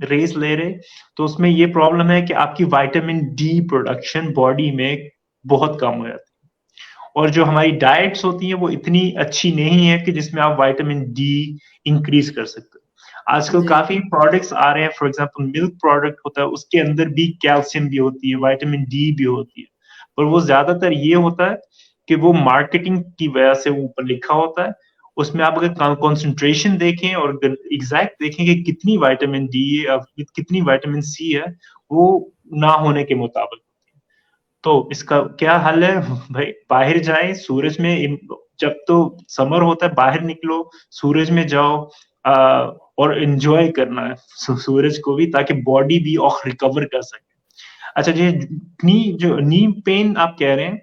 रेस ले रहे, तो उसमें ये प्रॉब्लम है कि आपकी विटामिन डी प्रोडक्शन बॉडी में बहुत कम हो जाती है। और जो हमारी डाइट्स होती हैं वो इतनी अच्छी नहीं है कि जिसमें आप विटामिन डी इंक्रीज कर सकते हो। आजकल काफी प्रोडक्ट्स आ रहे हैं, फॉर एग्जांपल मिल्क प्रोडक्ट होता है, उसके अंदर भी कैल्शियम भी होती है, विटामिन डी भी होती है, पर वो ज्यादातर ये होता है कि वो मार्केटिंग की वजह से ऊपर लिखा होता है। उसमें आप अगर कंसंट्रेशन देखें और एग्जैक्ट देखें कि कितनी विटामिन डी है, कितनी विटामिन सी है, वो ना होने के मुताबिक। तो इसका क्या हल है भाई? बाहर जाए सूरज में, जब तो समर होता है बाहर निकलो, सूरज में जाओ, और एंजॉय करना है सूरज को भी, ताकि बॉडी भी और रिकवर कर सके। अच्छा जी, जो नी पेन आप कह रहे हैं,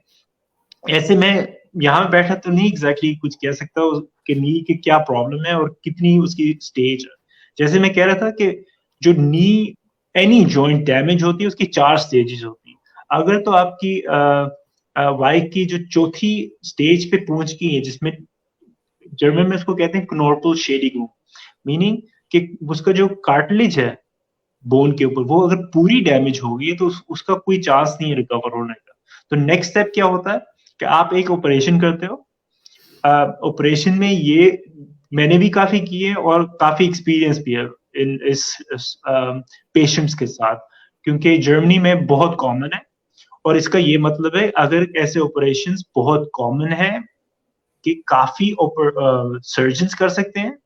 ऐसे मैं यहाँ बैठा तो नहीं एग्जैक्टली कुछ कह सकता कि नी की क्या प्रॉब्लम है और कितनी उसकी स्टेज है। जैसे मैं कह रहा था कि जो नी एनी जॉइंट डैमेज होती है उसकी 4 स्टेजेस होती है। अगर तो आपकी वाइफ की जो चौथी स्टेज पे पहुंच गई है, जिसमें जर्मन में उसको कहते हैं क्नोर्पल शेडिंग, मीनिंग कि उसका जो कार्टिलेज है बोन के ऊपर, वो अगर पूरी डैमेज हो गई तो उसका कोई चांस नहीं है रिकवर होने का। तो नेक्स्ट स्टेप क्या होता है कि आप एक ऑपरेशन करते हो। ऑपरेशन में ये मैंने भी काफी किए और काफी एक्सपीरियंस भी है इस पेशेंट्स के साथ, क्योंकि जर्मनी में बहुत कॉमन है। और इसका ये मतलब है, अगर ऐसे ऑपरेशंस बहुत कॉमन है कि काफी सर्जन्स कर सकते हैं,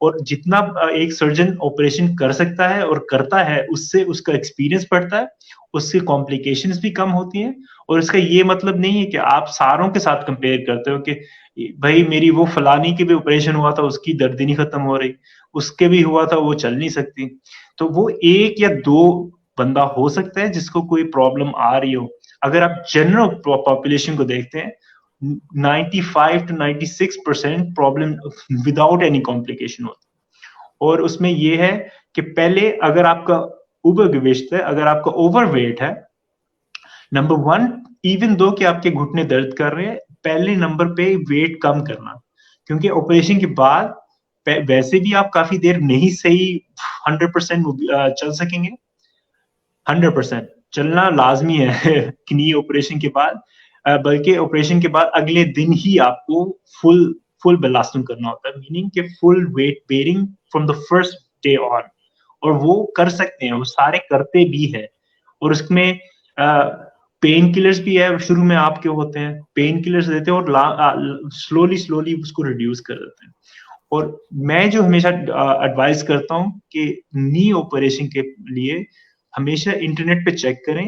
और जितना एक सर्जन ऑपरेशन कर सकता है और करता है, उससे उसका एक्सपीरियंस बढ़ता है, उससे कॉम्प्लिकेशंस भी कम होती हैं। और इसका ये मतलब नहीं है कि आप सारों के साथ कंपेयर करते हो कि भाई मेरी वो फलानी की भी ऑपरेशन हुआ था, उसकी दर्द नहीं खत्म हो रही, उसके भी हुआ था, वो चल नहीं सकती। तो वो 1 या 2 बंदा हो सकता है जिसको कोई प्रॉब्लम आ रही हो। अगर आप जनरल पॉपुलेशन को देखते हैं, 95 to 96% problem without any complication होती है। और उसमें ये है कि पहले अगर आपका उबरगेविcht है, अगर आपका ओवरवेट है, नंबर 1, इवन दो कि आपके घुटने दर्द कर रहे हैं, पहले नंबर पे वेट कम करना, क्योंकि ऑपरेशन के बाद वैसे भी आप काफी देर नहीं सही 100% चल सकेंगे। 100% चलना लाजमी है नी ऑपरेशन के बाद, बल्कि ऑपरेशन के बाद अगले दिन ही आपको फुल बेलास्टिंग करना होता है, मीनिंग के full weight bearing from the first day on. और वो कर सकते हैं, वो सारे करते भी है। और उसमें पेन किलर्स भी है, शुरू में आपके होते हैं पेन किलर्स देते हैं और स्लोली उसको रिड्यूस कर देते हैं। और मैं जो हमेशा एडवाइस करता हूँ कि नी ऑपरेशन के लिए हमेशा इंटरनेट पे चेक करें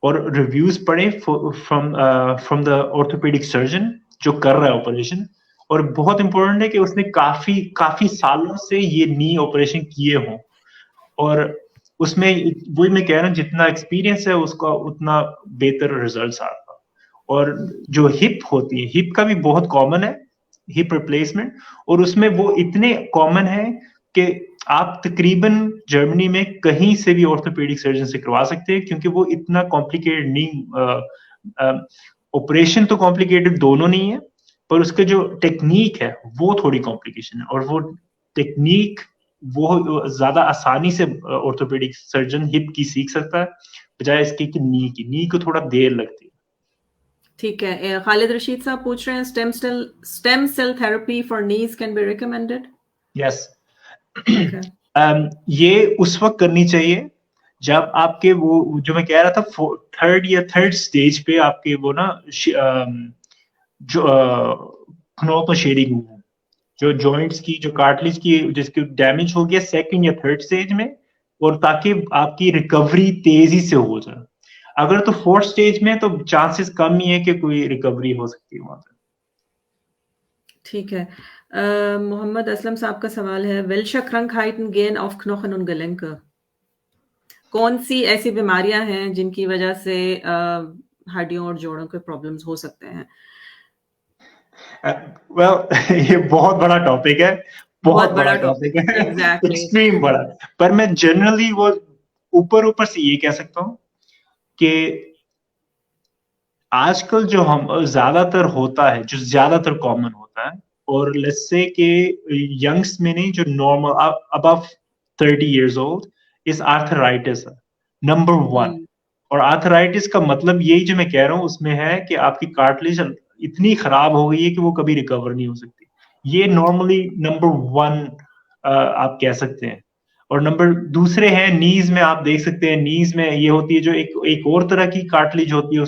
और रिव्यूज पढ़ें फ्रॉम द ऑर्थोपेडिक सर्जन जो कर रहा है ऑपरेशन। और बहुत इंपॉर्टेंट है कि उसने काफी सालों से ये नी ऑपरेशन किए हों, और उसमें वही मैं कह रहा हूँ जितना एक्सपीरियंस है उसका उतना बेहतर रिजल्ट्स आता है। और जो हिप होती है, हिप का भी बहुत कॉमन है हिप रिप्लेसमेंट, और उसमें वो इतने कॉमन है कि आप तकरीबन जर्मनी में कहीं से भी ऑर्थोपेडिक सर्जन से करवा सकते हैं, क्योंकि वो इतना कॉम्प्लिकेटेड नहीं, ऑपरेशन तो कॉम्प्लिकेटेड दोनों नहीं है, पर उसके जो टेक्निक है वो थोड़ी कॉम्प्लिकेशन है, और वो टेक्निक वो ज्यादा आसानी से ऑर्थोपेडिक सर्जन हिप की सीख सकता है बजाय इसके कि नी को थोड़ा देर लगती है। ठीक है, खालिद रशीद साहब पूछ रहे हैं stem cell therapy for knees can be recommended? Yes, ये उस वक्त करनी चाहिए जब आपके वो जो मैं कह रहा था थर्ड स्टेज पे आपके वो ना जो knock और शेडिंग हुआ, जो जॉइंट्स की जो कार्टिलेज की जिसकी डैमेज हो गया सेकंड या थर्ड स्टेज में, और ताकि आपकी रिकवरी तेजी से हो जाए। अगर तो फोर्थ स्टेज में तो चांसेस कम ही है कि कोई रिकवरी हो सकती है वहां पे। ठीक है, मोहम्मद असलम साहब का सवाल है, welche Krankheiten gehen auf Knochen und Gelenke? कौन सी ऐसी बीमारियां हैं जिनकी वजह से हड्डियों और जोड़ों के प्रॉब्लम्स हो सकते हैं? ये बहुत बड़ा टॉपिक है, बहुत बड़ा टॉपिक है, exactly. एक्सट्रीम बड़ा। पर मैं जनरली वो ऊपर से ये कह सकता हूँ कि आजकल जो हम ज्यादातर होता है, जो ज्यादातर कॉमन होता है, और लेट्स से कि यंग्स में नहीं, जो नॉर्मल अबव 30 years old, इस आर्थराइटिस है नंबर 1। और आर्थराइटिस का मतलब यही जो मैं कह रहा हूँ उसमें है कि आपकी कार्टिलेज इतनी खराब हो गई है कि वो कभी रिकवर नहीं हो सकती। ये नॉर्मली नंबर 1 आप कह सकते हैं। और नंबर दूसरे हैं नीज में, आप देख सकते हैं नीज में ये होती है जो एक और तरह की कार्टिलेज होती है,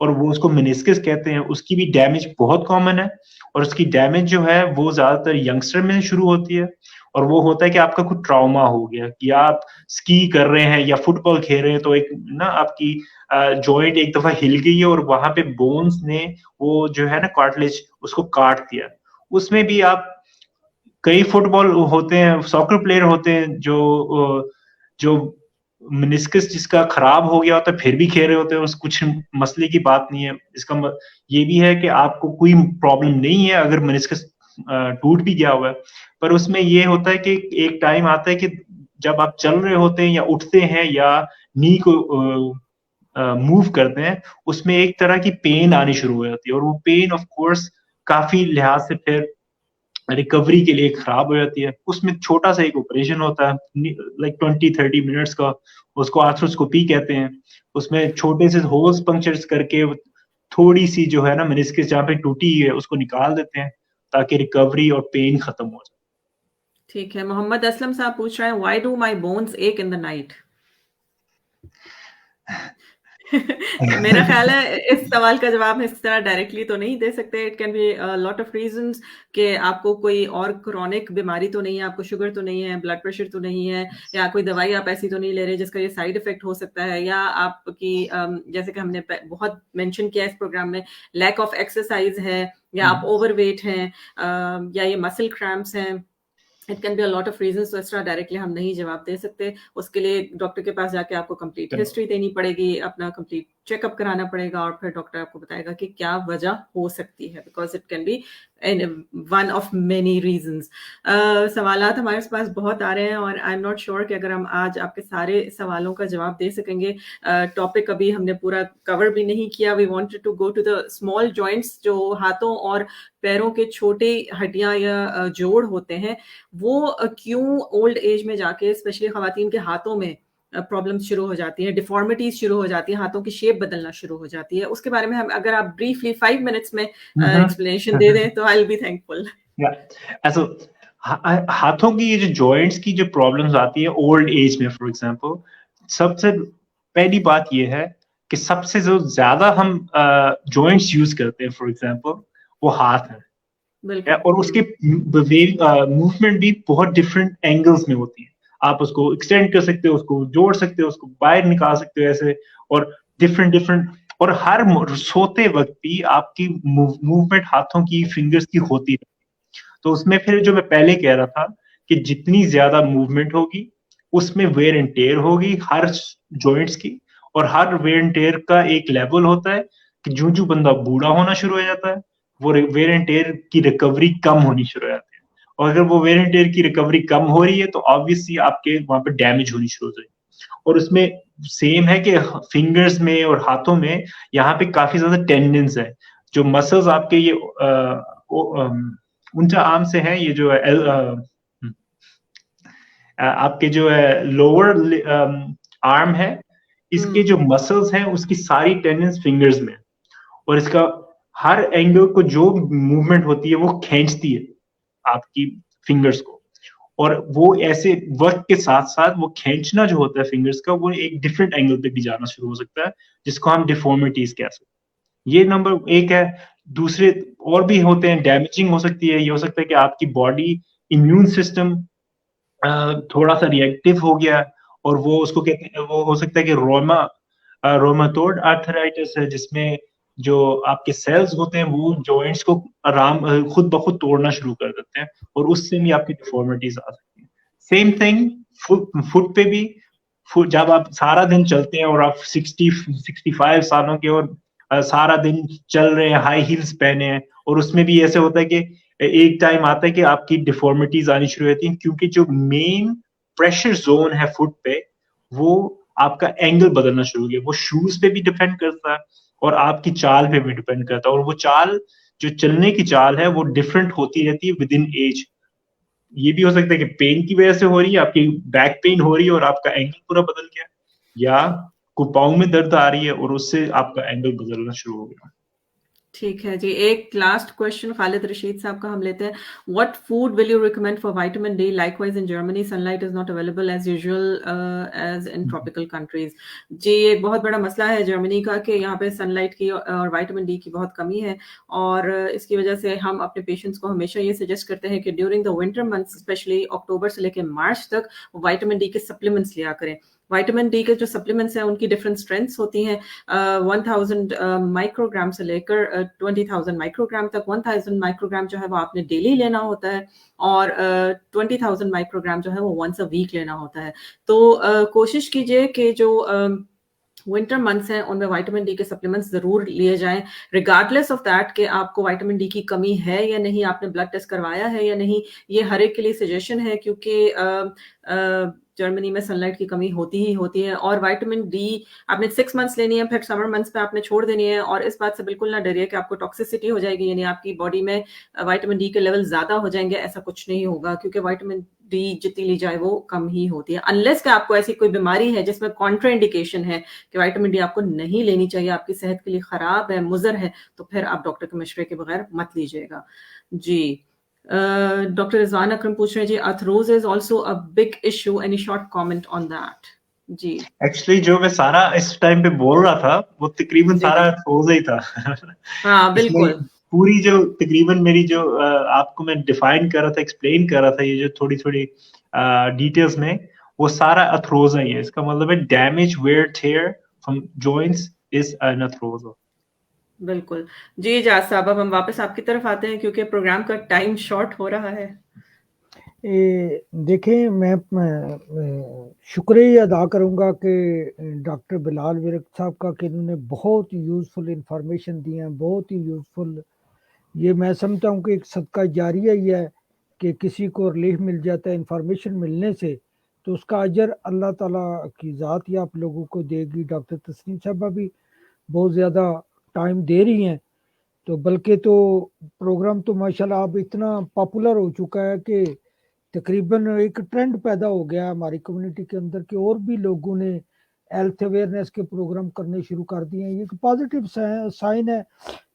और वो उसको मेनिस्कस कहते हैं, उसकी भी डैमेज बहुत कॉमन है। और उसकी डैमेज जो है वो ज्यादातर यंगस्टर में शुरू होती है, और वो होता है कि आपका कुछ ट्रॉमा हो गया, कि आप स्की कर रहे हैं या फुटबॉल खेल रहे हैं, तो एक ना आपकी जॉइंट एक दफा हिल गई है और वहां पे बोन्स ने वो जो है ना कार्टिलेज उसको काट दिया। उसमें भी आप कई फुटबॉल होते हैं, सॉकर प्लेयर होते हैं जो मेनिस्कस जिसका खराब हो गया होता है फिर भी खेल रहे होते हैं, उस कुछ मसले की बात नहीं है। इसका ये भी है कि आपको कोई प्रॉब्लम नहीं है अगर मेनिस्कस टूट भी गया हुआ है, पर उसमें ये होता है कि एक टाइम आता है कि जब आप चल रहे होते हैं या उठते हैं या नी को मूव करते हैं, उसमें एक तरह की पेन आनी शुरू हो जाती है, और वो पेन ऑफ कोर्स काफी लिहाज से फिर रिकवरी के लिए खराब हो जाती है। उसमें छोटा सा एक ऑपरेशन होता है लाइक 20-30 मिनट्स का, उसको आर्थ्रोस्कोपी कहते हैं। उसमें छोटे से होल्स पंक्चर्स करके थोड़ी सी जो है ना मेनिस्कस जहाँ पे टूटी है उसको निकाल देते हैं ताकि रिकवरी और पेन खत्म हो जाए। ठीक है, मोहम्मद असलम साहब पूछ रहे हैं, व्हाई डू माय बोन्स एक इन द नाइट? मेरा ख्याल है इस सवाल का जवाब इस तरह डायरेक्टली तो नहीं दे सकते। It can be lot of reasons कि आपको कोई और क्रॉनिक बीमारी तो नहीं है, आपको शुगर तो नहीं है, ब्लड प्रेशर तो नहीं है, या कोई दवाई आप ऐसी तो नहीं ले रहे जिसका ये साइड इफेक्ट हो सकता है, या आपकी जैसे कि हमने बहुत मेंशन किया इस प्रोग्राम में, लैक ऑफ एक्सरसाइज है, या आप ओवरवेट हैं, या ये मसल क्रैम्प्स हैं। It can be a lot of reasons. तो इस तरह डायरेक्टली हम नहीं जवाब दे सकते। उसके लिए डॉक्टर के पास जाके आपको कंप्लीट हिस्ट्री देनी पड़ेगी, अपना कंप्लीट चेकअप कराना पड़ेगा, और फिर डॉक्टर आपको बताएगा कि क्या वजह हो सकती है, because it can be one of many reasons. सवालात हमारे पास बहुत आ रहे हैं और आई एम नॉट श्योर कि अगर हम आज आपके सारे सवालों का जवाब दे सकेंगे। टॉपिक अभी हमने पूरा कवर भी नहीं किया। We wanted to go to the small joints, जो हाथों और पैरों के छोटे हड्डियां या जोड़ होते हैं, वो क्यों ओल्ड एज में जाके स्पेशली खवातीन के हाथों में प्रॉब्लम शुरू हो जाती है, डिफॉर्मिटीज शुरू हो जाती है, हाथों की शेप बदलना शुरू हो जाती है। उसके बारे में हम अगर आप ब्रीफली 5 मिनट्स में एक्सप्लेनेशन दे दें तो आई विल बी थैंकफुल। हाथों की ये जो जॉइंट्स की जो प्रॉब्लम्स आती है ओल्ड एज में, फॉर एग्जांपल, सबसे पहली बात ये है कि सबसे जो ज्यादा हम जॉइंट्स यूज करते हैं फॉर एग्जांपल वो हाथ है, और उसके मूवमेंट भी बहुत डिफरेंट एंगल्स में होती है। आप उसको एक्सटेंड कर सकते हो, उसको जोड़ सकते हो, उसको बाहर निकाल सकते हो ऐसे, और डिफरेंट डिफरेंट, और हर सोते वक्त भी आपकी मूवमेंट हाथों की, फिंगर्स की होती है। तो उसमें फिर जो मैं पहले कह रहा था कि जितनी ज्यादा मूवमेंट होगी उसमें वेयर एंड टेयर होगी हर जॉइंट्स की, और हर वेयर एंड टेयर का एक लेवल होता है कि जो बंदा बूढ़ा होना शुरू हो जाता है वो वेयर एंड टेयर की रिकवरी कम होनी शुरू हो जाती है, और अगर वो वेयर एंड टेयर की रिकवरी कम हो रही है तो ऑब्वियसली आपके वहां पे डैमेज होनी शुरू हो जाएगी। और उसमें सेम है कि फिंगर्स में और हाथों में यहाँ पे काफी ज्यादा टेंडेंस है, जो मसल्स आपके ये उनका आर्म से है, ये जो है आपके जो है लोअर आर्म है, इसके जो मसल्स हैं उसकी सारी टेंडेंस फिंगर्स में, और इसका हर एंगल को जो मूवमेंट होती है वो खींचती है आपकी फिंगर्स को, और वो ऐसे वक्त के साथ साथ वो खींचना जो होता है फिंगर्स का वो एक डिफरेंट एंगल पे भी जाना शुरू हो सकता है, जिसको हम डिफॉर्मिटीज कह सकते हैं। ये नंबर एक है। दूसरे और भी होते हैं, डैमेजिंग हो सकती है, ये हो सकता है कि आपकी बॉडी इम्यून सिस्टम थोड़ा सा रिएक्टिव हो गया, और वो उसको कहते हैं, वो हो सकता है कि रोमाटोइड आर्थराइटिस है, जिसमें जो आपके सेल्स होते हैं वो जॉइंट्स को खुद ब खुद तोड़ना शुरू कर देते हैं, और उससे भी आपकी डिफॉर्मिटीज आ सकती है। सेम थिंग फुट पे भी, जब आप सारा दिन चलते हैं और आप 60-65 सालों के, और सारा दिन चल रहे हैं, हाई हील्स पहने हैं, और उसमें भी ऐसे होता है कि एक टाइम आता है कि आपकी डिफॉर्मिटीज आनी शुरू होती हैं, क्योंकि जो मेन प्रेशर जोन है फुट पे वो आपका एंगल बदलना शुरू हो गया। वो शूज पे भी डिपेंड करता है और आपकी चाल पे भी डिपेंड करता है, और वो चाल, जो चलने की चाल है वो डिफरेंट होती रहती है विद इन एज। ये भी हो सकता है कि पेन की वजह से हो रही है, आपकी बैक पेन हो रही है और आपका एंगल पूरा बदल गया, या पाँव में दर्द आ रही है और उससे आपका एंगल बदलना शुरू हो गया। ठीक है जी, एक लास्ट क्वेश्चन खालिद रशीद साहब का हम लेते हैं। What food will you recommend for vitamin D? Likewise in Germany sunlight is not available as usual as in tropical countries. जी, एक बहुत बड़ा मसला है जर्मनी का कि यहाँ पे सनलाइट की और विटामिन डी की बहुत कमी है, और इसकी वजह से हम अपने पेशेंट्स को हमेशा ये सजेस्ट करते हैं कि during the winter months, especially October से लेकर मार्च तक, विटामिन डी के सप्लीमेंट्स लिया करें। विटामिन डी के जो सप्लीमेंट्स हैं उनकी डिफरेंट स्ट्रेंथ्स होती हैं, 1000 माइक्रोग्राम से लेकर 20,000 माइक्रोग्राम तक। 1000 माइक्रोग्राम जो है वो आपने डेली लेना होता है, और 20,000 माइक्रोग्राम जो है वो वंस अ वीक लेना होता है। तो कोशिश कीजिए कि जो विंटर मंथ्स हैं उनमें विटामिन डी के सप्लीमेंट्स जरूर लिए जाएं, रिगार्डलेस ऑफ दैट कि आपको विटामिन डी की कमी है या नहीं, आपने ब्लड टेस्ट करवाया है या नहीं। ये हर एक के लिए सजेशन है, क्योंकि जर्मनी में सनलाइट की कमी होती ही होती है, और विटामिन डी आपने 6 मंथ्स लेनी है, फिर समर मंथ्स पे आपने छोड़ देनी है। और इस बात से बिल्कुल ना डरिए कि आपको टॉक्सिसिटी हो जाएगी, यानी आपकी बॉडी में विटामिन डी के लेवल ज्यादा हो जाएंगे, ऐसा कुछ नहीं होगा, क्योंकि विटामिन डी जितनी ली जाए वो कम ही होती है। अनलेस कि आपको ऐसी कोई बीमारी है जिसमें कॉन्ट्राइंडिकेशन है कि विटामिन डी आपको नहीं लेनी चाहिए, आपकी सेहत के लिए खराब है, मुजर है, तो फिर आप डॉक्टर के मशवरे के बगैर मत लीजिएगा जी। डॉक्टर रिजवान अकरम पूछ रहे हैं जी, arthrosis is also a big issue, any short comment on that? जी, एक्चुअली जो मैं सारा इस टाइम पे बोल रहा था वो तकरीबन जी, सारा अर्थरोज ही था। हाँ इसमें बिल्कुल। पूरी जो तकरीबन मेरी जो आपको मैं डिफाइन कर रहा था, एक्सप्लेन कर रहा था, ये जो थोड़ी थोड़ी डिटेल्स में, वो सारा अर्थरोजा ही है। इसका मतलब है damage, wear, tear from joints is an arthrosis. बिल्कुल जी। जाज साहब, अब हम वापस आपकी तरफ आते हैं क्योंकि प्रोग्राम का टाइम शॉर्ट हो रहा है। देखें, मैं शुक्रिया अदा करूंगा कि डॉक्टर बिलाल विरक साहब का, कि इन्होंने बहुत यूज़फुल इंफॉर्मेशन दी है, बहुत ही यूज़फुल। ये मैं समझता हूँ कि एक सदका जारिया ही है कि किसी को रिलीफ मिल जाता है इंफॉर्मेशन मिलने से, तो उसका अजर अल्लाह ताला की ज़ात ही आप लोगों को देगी। डॉक्टर तस्नीम साहबा भी बहुत ज़्यादा टाइम दे रही हैं, तो बल्कि तो प्रोग्राम तो माशाल्लाह अब इतना पॉपुलर हो चुका है कि तकरीबन एक ट्रेंड पैदा हो गया हमारी कम्युनिटी के अंदर, कि और भी लोगों ने हेल्थ अवेयरनेस के प्रोग्राम करने शुरू कर दिए हैं। ये एक पॉजिटिव साइन है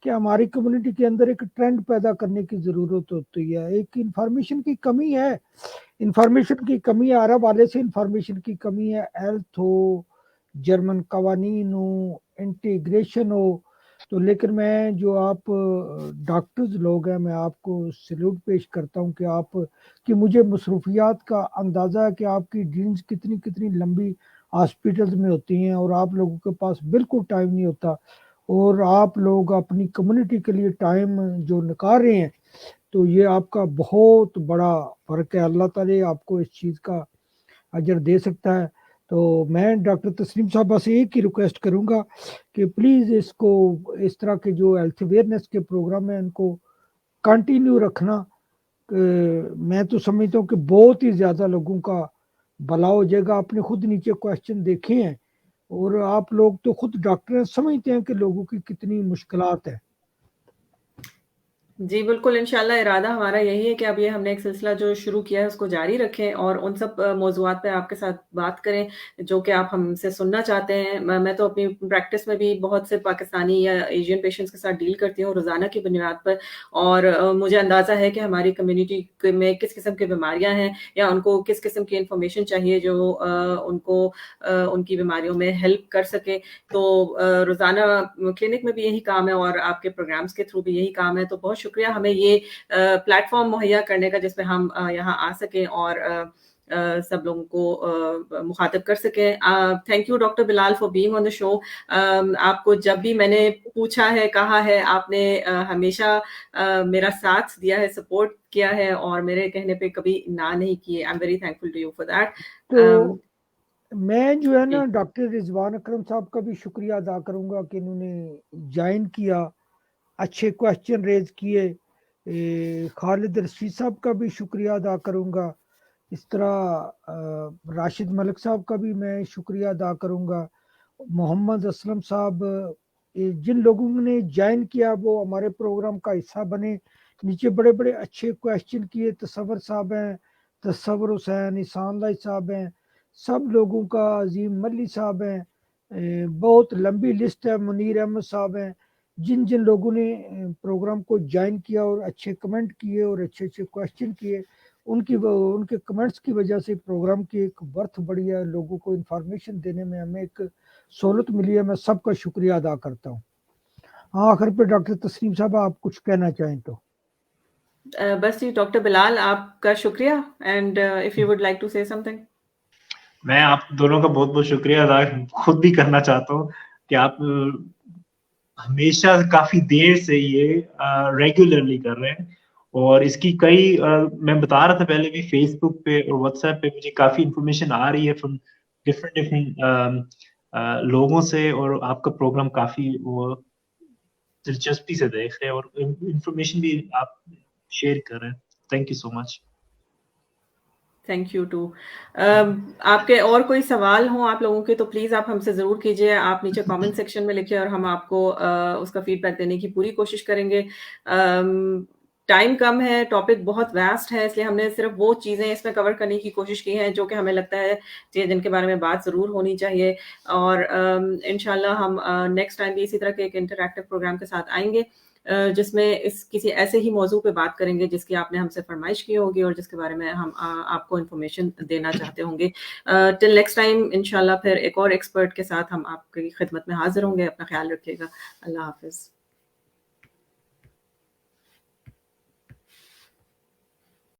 कि हमारी कम्युनिटी के अंदर एक ट्रेंड पैदा करने की ज़रूरत होती है। एक इंफॉर्मेशन की कमी है, इंफॉर्मेशन की कमी है, अरब वाले से इंफॉर्मेशन की कमी है। हेल्थ हो, जर्मन कवानीन हो, इंटीग्रेशन हो, तो लेकिन मैं जो आप डॉक्टर्स लोग हैं, मैं आपको सैल्यूट पेश करता हूं कि आप कि मुझे मसरूफियात का अंदाज़ा है कि आपकी ड्रीम्स कितनी कितनी लंबी हॉस्पिटल्स में होती हैं और आप लोगों के पास बिल्कुल टाइम नहीं होता, और आप लोग अपनी कम्युनिटी के लिए टाइम जो निकाल रहे हैं, तो ये आपका बहुत बड़ा फ़र्क है। अल्लाह ताला आपको इस चीज़ का अजर दे सकता है। तो मैं डॉक्टर तस्नीम साहबा से एक ही रिक्वेस्ट करूंगा कि प्लीज़ इसको, इस तरह के जो हेल्थ अवेयरनेस के प्रोग्राम है इनको कंटिन्यू रखना। मैं तो समझता हूँ कि बहुत ही ज़्यादा लोगों का भला हो जाएगा। आपने खुद नीचे क्वेश्चन देखे हैं, और आप लोग तो खुद डॉक्टर हैं, समझते हैं कि लोगों की कितनी मुश्किलात है। जी, बिल्कुल, इंशाल्लाह इरादा हमारा यही है कि अब ये हमने एक सिलसिला जो शुरू किया है उसको जारी रखें और उन सब मौज़ूआत पे आपके साथ बात करें, जो कि आप हमसे सुनना चाहते हैं। मैं तो अपनी प्रैक्टिस में भी बहुत से पाकिस्तानी या एशियन पेशेंट्स के साथ डील करती हूँ रोज़ाना की बुनियाद पर, और मुझे अंदाज़ा है कि हमारी कम्युनिटी में किस किस्म की बीमारियाँ हैं या उनको किस किस्म की इन्फॉर्मेशन चाहिए जो उनको उनकी बीमारियों में हेल्प कर सके। तो रोज़ाना क्लिनिक में भी यही काम है और आपके प्रोग्राम्स के थ्रू भी यही काम है। तो बहुत शुक्रिया हमें ये प्लेटफ़ॉर्म मुहैया करने का जिसपे हम यहाँ आ सकें और सब लोगों को मुखातिब कर सकें। Thank you doctor Bilal for being on the show. आपको जब भी मैंने पूछा है, कहा है, आपने हमेशा मेरा साथ दिया है, सपोर्ट किया है और मेरे कहने पे कभी ना नहीं किए। I am very thankful to you for that. तो मैं जो है ना जी। डॉक्टर रिजवान अकरम साहब का भी शुक्रिया अदा करूंगा कि इन्होंने ज्वाइन किया, अच्छे क्वेश्चन रेज किए। खालिद रशीद साहब का भी शुक्रिया अदा करूंगा। इस तरह राशिद मलिक साहब का भी मैं शुक्रिया अदा करूंगा। मोहम्मद असलम साहब, जिन लोगों ने ज्वाइन किया वो हमारे प्रोग्राम का हिस्सा बने, नीचे बड़े बड़े अच्छे क्वेश्चन किए। तसव्वुर साहब हैं, तसव्वुर हुसैन, ईसान लाई साहब हैं, सब लोगों का, अजीम मल्ली साहब हैं, बहुत लंबी लिस्ट है, मुनीर अहमद साहब हैं। जिन जिन लोगों ने प्रोग्राम को ज्वाइन किया और अच्छे कमेंट किए और अच्छे अच्छे क्वेश्चन किए, उनके कमेंट्स की वजह से प्रोग्राम की एक बर्थ बढ़ी है, लोगों को इन्फॉर्मेशन देने में हमें एक सहूलत मिली है। मैं सबका शुक्रिया अदा करता हूँ। हाँ, आखिर पे डॉक्टर तस्नीम साहब आप कुछ कहना चाहें तो। बस जी डॉक्टर बिलाल आपका शुक्रिया, and if you would like to say something. मैं आप दोनों का बहुत-बहुत शुक्रिया अदा खुद भी करना चाहता हूँ कि आप हमेशा काफ़ी देर से ये रेगुलरली कर रहे हैं, और इसकी कई मैं बता रहा था पहले भी फेसबुक पे और व्हाट्सएप पे मुझे काफ़ी इन्फॉर्मेशन आ रही है फ्रॉम डिफरेंट डिफरेंट लोगों से, और आपका प्रोग्राम काफ़ी वो दिलचस्पी से देख रहे हैं और इन्फॉर्मेशन भी आप शेयर कर रहे हैं। Thank you so much. Thank you too. आपके और कोई सवाल हों आप लोगों के तो प्लीज़ आप हमसे ज़रूर कीजिए। आप नीचे कमेंट सेक्शन में लिखिए और हम आपको उसका फीडबैक देने की पूरी कोशिश करेंगे। टाइम कम है, टॉपिक बहुत वास्ट है, इसलिए हमने सिर्फ वो चीज़ें इसमें कवर करने की कोशिश की हैं जो कि हमें लगता है जिनके बारे में बात ज़रूर होनी चाहिए। और इंशाल्लाह हम नेक्स्ट टाइम भी इसी तरह के एक इंटरैक्टिव प्रोग्राम के साथ आएँगे, जिसमें इस किसी ऐसे ही मौजू पे बात करेंगे जिसकी आपने हमसे फरमाइश की होगी और जिसके बारे में हम आपको इन्फॉर्मेशन देना चाहते होंगे। टिल नेक्स्ट टाइम इंशाल्लाह फिर एक और एक्सपर्ट के साथ हम आपकी खिदमत में हाजिर होंगे। अपना ख्याल रखिएगा। अल्लाह हाफ़िज़।